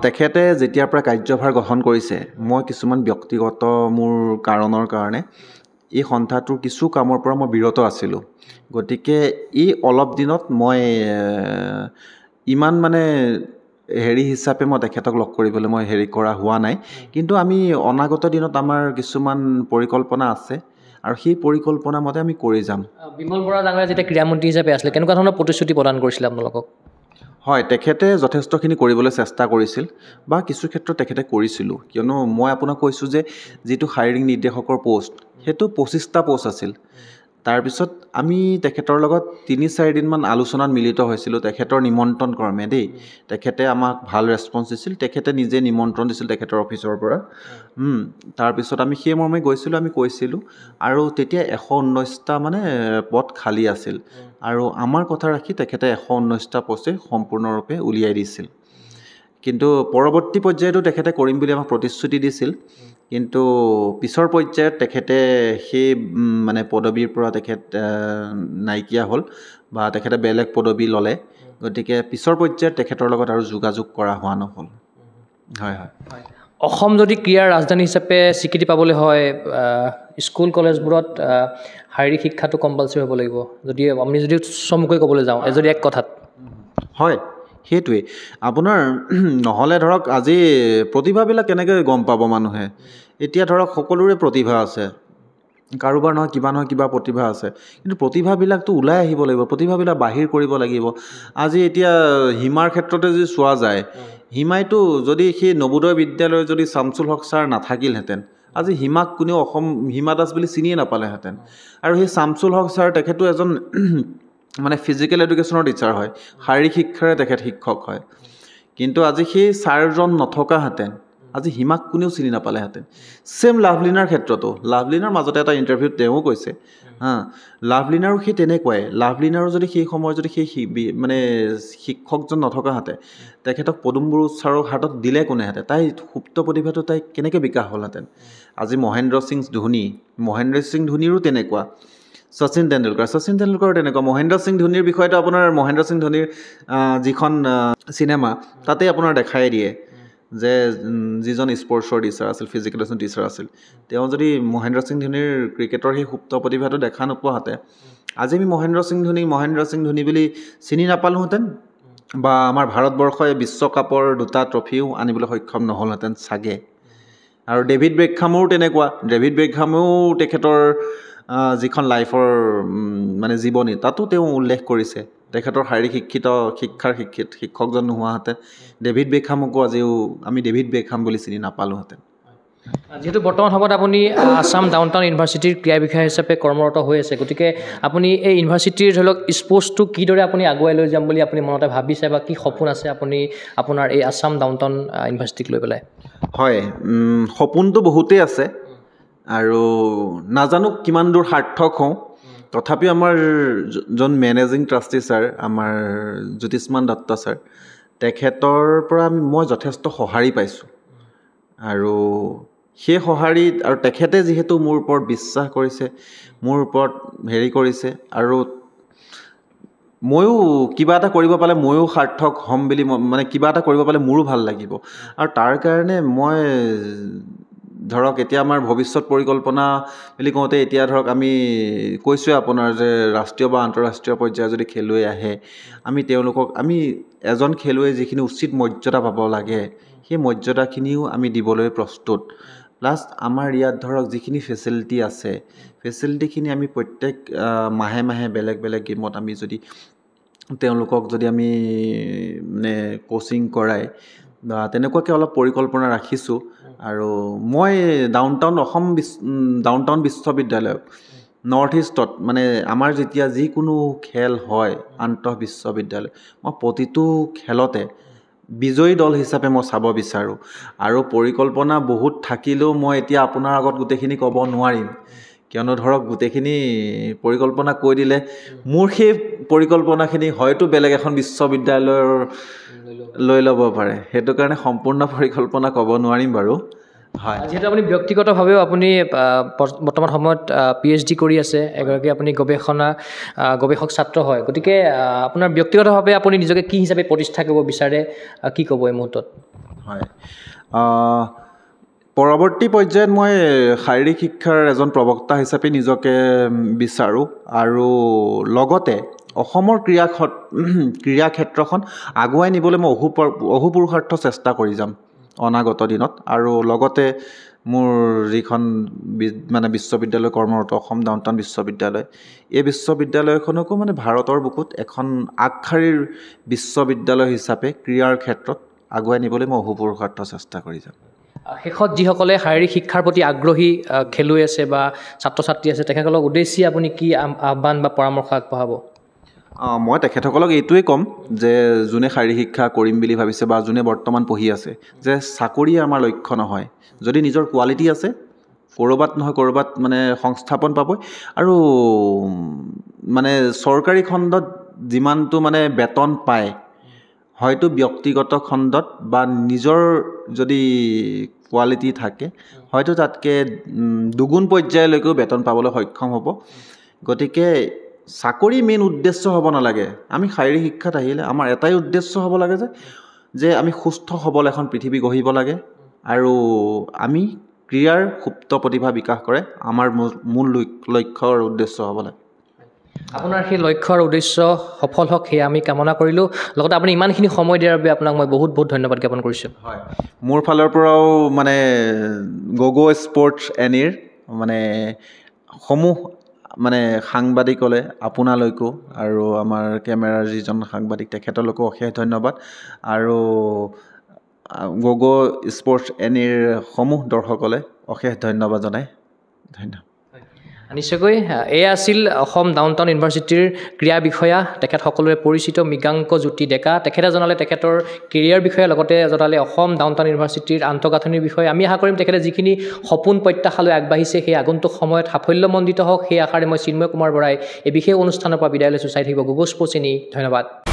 তেখেতে যেতিয়াৰ পৰা কাৰ্যভাৰ গ্ৰহণ কৰিছে মই কিছুমান ব্যক্তিগত মোৰ কাৰণৰ কাৰণে এই সন্থাটোৰ কিছু কামৰ পৰা মই বিৰত আছিলোঁ গতিকে এই অলপ দিনত মই ইমান মানে হেৰি হিচাপে মই তেখেতক লগ কৰিবলৈ মই কৰা হোৱা নাই কিন্তু আমি অনাগত দিনত আমাৰ কিছুমান পৰিকল্পনা আছে আৰু সেই পৰিকল্পনা মতে আমি কৰি যাম বিমল বৰা ডাঙৰীয়া যেতিয়া ক্ৰীড়ামন্ত্ৰী হিচাপে আছিলে কেনেকুৱা ধৰণৰ প্ৰতিশ্ৰুতি প্ৰদান কৰিছিলে আপোনালোকক হয় তেখেতে যথেষ্টখিনি কৰিবলৈ চেষ্টা কৰিছিল বা কিছু ক্ষেত্ৰত তেখেতে কৰিছিলোঁ কিয়নো মই আপোনাক কৈছোঁ যে যিটো শাৰীৰিক নিৰ্দেশকৰ পোষ্ট সেইটো 25টা পোষ্ট আছিল তাৰপিছত আমি তেখেতৰ লগত 3-4 দিনমান আলোচনাত মিলিত হৈছিলোঁ তেখেতৰ নিমন্ত্ৰণ ক্ৰমে দেই তেখেতে আমাক ভাল ৰেছপন্স দিছিল তেখেতে নিজে নিমন্ত্ৰণ দিছিল তেখেতৰ অফিচৰ পৰা তাৰপিছত আমি সেই মৰ্মে গৈছিলোঁ আমি কৈছিলোঁ আৰু তেতিয়া 119টা মানে পদ খালী আছিল আৰু আমাৰ কথা ৰাখি তেখেতে 119টা পষ্টে সম্পূৰ্ণৰূপে উলিয়াই দিছিল কিন্তু পৰৱৰ্তী পৰ্যায়তো তেখেতে কৰিম বুলি আমাক প্ৰতিশ্ৰুতি দিছিল কিন্তু পিছৰ পৰ্যায়ত তেখেতে সেই মানে পদবীৰ পৰা তেখেত নাইকিয়া হ'ল বা তেখেতে বেলেগ পদবী ল'লে গতিকে পিছৰ পৰ্যায়ত তেখেতৰ লগত আৰু যোগাযোগ কৰা হোৱা নহ'ল হয় হয় অসম যদি ক্ৰীড়াৰ ৰাজধানী হিচাপে স্বীকৃতি পাবলৈ হয় স্কুল কলেজবোৰত শাৰীৰিক শিক্ষাটো কম্পালচৰি হ'ব লাগিব যদি আমি যদি চমুকৈ ক'বলৈ যাওঁ যদি এক কথাত হয় সেইটোৱে আপোনাৰ নহ'লে ধৰক আজি প্ৰতিভাবিলাক কেনেকৈ গম পাব মানুহে এতিয়া ধৰক সকলোৰে প্ৰতিভা আছে কাৰোবাৰ নহয় কিবা প্ৰতিভা আছে কিন্তু প্ৰতিভাবিলাকতো ওলাই আহিব লাগিব প্ৰতিভাবিলাক বাহিৰ কৰিব লাগিব আজি এতিয়া হিমাৰ ক্ষেত্ৰতে যদি চোৱা যায় হিমাইতো যদি সেই নবোদয় বিদ্যালয়ৰ যদি শামছুল হক ছাৰ নাথাকিলহেঁতেন আজি হিমাক কোনেও হিমা দাস বুলি চিনিয়ে নাপালেহেঁতেন আৰু সেই শামছুল হক ছাৰ তেখেতো এজন মানে ফিজিকেল এডুকেশ্যনৰ টিচাৰ হয় শাৰীৰিক শিক্ষাৰে তেখেত শিক্ষক হয় কিন্তু আজি সেই ছাৰজন নথকাহেঁতেন আজি হিমাক কোনেও চিনি নাপালেহেঁতেন ছেম লাভলিনাৰ ক্ষেত্ৰতো লাভলিনাৰ মাজতে এটা ইণ্টাৰভিউত তেওঁ কৈছে লাভলিনাৰো সেই তেনেকুৱাই লাভলিনাৰো যদি সেই সময়ত যদি সেই মানে শিক্ষকজন নথকাহেঁতে তেখেতক পদুম বড়ো ছাৰৰ হাতত দিলে কোনেহেঁতেন তাই সুপ্ত প্ৰতিভাটো তাই কেনেকৈ বিকাশ হ'লহেঁতেন আজি মহেন্দ্ৰ সিং ধোনীৰো তেনেকুৱা শচীন তেণ্ডুলকাৰো তেনেকুৱা মহেন্দ্ৰ সিং ধোনীৰ বিষয়টো আপোনাৰ মহেন্দ্ৰ সিং ধোনীৰ যিখন চিনেমা তাতে আপোনাৰ দেখাই দিয়ে যে যিজন স্পৰ্টছৰ টিচাৰ আছিল ফিজিকেল এডুকেশ্যন টিচাৰ আছিল তেওঁ যদি মহেন্দ্ৰ সিং ধোনীৰ ক্ৰিকেটৰ সেই সুপ্ত প্ৰতিভাটো দেখা নোপোৱাহেঁতেন আজি আমি মহেন্দ্ৰ সিং ধোনী বুলি চিনি নাপালোহেঁতেন বা আমাৰ ভাৰতবৰ্ষই বিশ্বকাপৰ 2টা ট্ৰফিও আনিবলৈ সক্ষম নহ'লহেঁতেন চাগে আৰু ডেভিড বেকহামৰো তেনেকুৱা ডেভিড বেকহামেও তেখেতৰ যিখন লাইফৰ মানে জীৱনী তাতো তেওঁ উল্লেখ কৰিছে তেখেতৰ শাৰীৰিক শিক্ষকজন নোহোৱাহেঁতেন ডেভিড বেকহামকো আজিও আমি ডেভিড বেকহাম বুলি চিনি নাপালোহেঁতেন যিহেতু বৰ্তমান সময়ত আপুনি আছাম ডাউন টাউন ইউনিভাৰ্চিটিৰ ক্ৰীড়া বিষয়া হিচাপে কৰ্মৰত হৈ আছে গতিকে আপুনি এই ইউনিভাৰ্চিটিৰ ধৰি লওক স্পৰ্টছটো কিদৰে আপুনি আগুৱাই লৈ যাম বুলি আপুনি মনতে ভাবিছে বা কি সপোন আছে আপুনি আপোনাৰ এই আছাম ডাউন টাউন ইউনিভাৰ্চিটিক লৈ পেলাই হয় সপোনটো বহুতেই আছে আৰু নাজানো কিমান দূৰ সাৰ্থক হওঁ তথাপিও আমাৰ যোন মেনেজিং ট্ৰাষ্টি ছাৰ আমাৰ জ্যোতিষ্মান দত্ত ছাৰ তেখেতৰ পৰা মই যথেষ্ট সঁহাৰি পাইছোঁ আৰু সেই সঁহাৰিত আৰু তেখেতে যিহেতু মোৰ ওপৰত বিশ্বাস কৰিছে মোৰ ওপৰত কৰিছে আৰু ময়ো কিবা এটা কৰিব পালে ময়ো সাৰ্থক হ'ম বুলি মানে কিবা এটা কৰিব পালে মোৰো ভাল লাগিব আৰু তাৰ কাৰণে মই ধৰক এতিয়া আমাৰ ভৱিষ্যত পৰিকল্পনা বুলি কওঁতে এতিয়া ধৰক আমি কৈছোঁৱে আপোনাৰ যে ৰাষ্ট্ৰীয় বা আন্তঃৰাষ্ট্ৰীয় পৰ্যায়ৰ যদি খেলুৱৈ আহে আমি তেওঁলোকক আমি এজন খেলুৱৈ যিখিনি উচিত মৰ্যাদা পাব লাগে সেই মৰ্যাদাখিনিও আমি দিবলৈ প্ৰস্তুত প্লাছ আমাৰ ইয়াত ধৰক যিখিনি ফেচিলিটি আছে ফেচিলিটিখিনি আমি প্ৰত্যেক মাহে মাহে বেলেগ বেলেগ গেমত আমি যদি তেওঁলোকক যদি আমি মানে কোচিং কৰাই বা তেনেকুৱাকৈ অলপ পৰিকল্পনা ৰাখিছোঁ আৰু মই ডাউন টাউন বিশ্ববিদ্যালয়ক নৰ্থ ইষ্টত মানে আমাৰ যেতিয়া যিকোনো খেল হয় আন্তঃ বিশ্ববিদ্যালয় মই প্ৰতিটো খেলতে বিজয়ী দল হিচাপে মই চাব বিচাৰোঁ আৰু পৰিকল্পনা বহুত থাকিলেও মই এতিয়া আপোনাৰ আগত গোটেইখিনি ক'ব নোৱাৰিম কিয়নো ধৰক গোটেইখিনি পৰিকল্পনা কৈ দিলে মোৰ সেই পৰিকল্পনাখিনি হয়তো বেলেগ এখন বিশ্ববিদ্যালয়ৰ লৈ ল'ব পাৰে সেইটো কাৰণে সম্পূৰ্ণ পৰিকল্পনা ক'ব নোৱাৰিম বাৰু হয় যিহেতু আপুনি ব্যক্তিগতভাৱেও আপুনি বৰ্তমান সময়ত PhD কৰি আছে এগৰাকী আপুনি গৱেষক ছাত্ৰ হয় গতিকে আপোনাৰ ব্যক্তিগতভাৱে আপুনি নিজকে কি হিচাপে প্ৰতিষ্ঠা কৰিব বিচাৰে কি ক'ব এই মুহূৰ্তত হয় পৰৱৰ্তী পৰ্যায়ত মই শাৰীৰিক শিক্ষাৰ এজন প্ৰবক্তা হিচাপে নিজকে বিচাৰোঁ আৰু লগতে অসমৰ ক্ৰীড়া ক্ষেত্ৰখন আগুৱাই নিবলৈ মই অহোপুৰুষাৰ্থ চেষ্টা কৰি যাম অনাগত দিনত আৰু লগতে মোৰ যিখন মানে বিশ্ববিদ্যালয় কৰ্মৰত অসম ডাউন টাউন বিশ্ববিদ্যালয় এই বিশ্ববিদ্যালয়খনকো মানে ভাৰতৰ বুকুত এখন আগশাৰীৰ বিশ্ববিদ্যালয় হিচাপে ক্ৰীড়াৰ ক্ষেত্ৰত আগুৱাই নিবলৈ মই অহোপুৰুষাৰ্থ চেষ্টা কৰি যাম শেষত যিসকলে শাৰীৰিক শিক্ষাৰ প্ৰতি আগ্ৰহী খেলুৱৈ আছে বা ছাত্ৰ ছাত্ৰী আছে তেখেতসকলক উদ্দেশ্যি আপুনি কি আহ্বান বা পৰামৰ্শ আগবঢ়াব মই তেখেতসকলক এইটোৱে ক'ম যে যোনে শাৰীৰিক শিক্ষা কৰিম বুলি ভাবিছে বা যোনে বৰ্তমান পঢ়ি আছে যে চাকৰি আমাৰ লক্ষ্য নহয় যদি নিজৰ কোৱালিটি আছে ক'ৰবাত নহয় ক'ৰবাত মানে সংস্থাপন পাবই আৰু মানে চৰকাৰী খণ্ডত যিমানটো মানে বেতন পায় হয়তো ব্যক্তিগত খণ্ডত বা নিজৰ যদি কোৱালিটি থাকে হয়তো তাতকৈ দুগুণ পৰ্যায়লৈকেও বেতন পাবলৈ সক্ষম হ'ব গতিকে চাকৰি মেইন উদ্দেশ্য হ'ব নালাগে আমি শাৰীৰিক শিক্ষাত আহিলে আমাৰ এটাই উদ্দেশ্য হ'ব লাগে যে আমি সুস্থ সবল এখন পৃথিৱী গঢ়িব লাগে আৰু আমি ক্ৰীড়াৰ সুপ্ত প্ৰতিভা বিকাশ কৰে আমাৰ মূল লক্ষ্য আৰু উদ্দেশ্য হ'ব লাগে আপোনাৰ সেই লক্ষ্য আৰু উদ্দেশ্য সফল হওক সেয়া আমি কামনা কৰিলোঁ লগতে আপুনি ইমানখিনি সময় দিয়াৰ বাবে আপোনাক মই বহুত বহুত ধন্যবাদ জ্ঞাপন কৰিছোঁ হয় মোৰ ফালৰ পৰাও মানে গগো স্পৰ্টছ এনিৰ মানে সমূহ মানে সাংবাদিকলে আপোনালৈকো আৰু আমাৰ কেমেৰাৰ যিজন সাংবাদিক তেখেতলৈকো অশেষ ধন্যবাদ আৰু গগো স্পৰ্টছ এনিৰ সমূহ দৰ্শকলে অশেষ ধন্যবাদ জনাই ধন্যবাদ নিশ্চয়কৈ এয়া আছিল অসম ডাউনটাউন ইউনিভাৰ্চিটিৰ ক্ৰীড়া বিষয়া তেখেত সকলোৰে পৰিচিত মৃগাংক জ্যোতি ডেকা তেখেতে জনালে তেখেতৰ কেৰিয়াৰ বিষয়ে লগতে জনালে অসম ডাউনটাউন ইউনিভাৰ্চিটিৰ আন্তঃগাঁথনিৰ বিষয়ে আমি আশা কৰিম তেখেতে যিখিনি সপোন প্ৰত্যাশালৈ আগবাঢ়িছে সেই আগন্তুক সময়ত সাফল্যমণ্ডিত হওক সেই আশাৰে মই চিন্ময় কুমাৰ বৰাই এই বিশেষ অনুষ্ঠানৰ পৰা বিদায় লৈছোঁ চাই থাকিব গুগল স্পৰ্টছ এনি ধন্যবাদ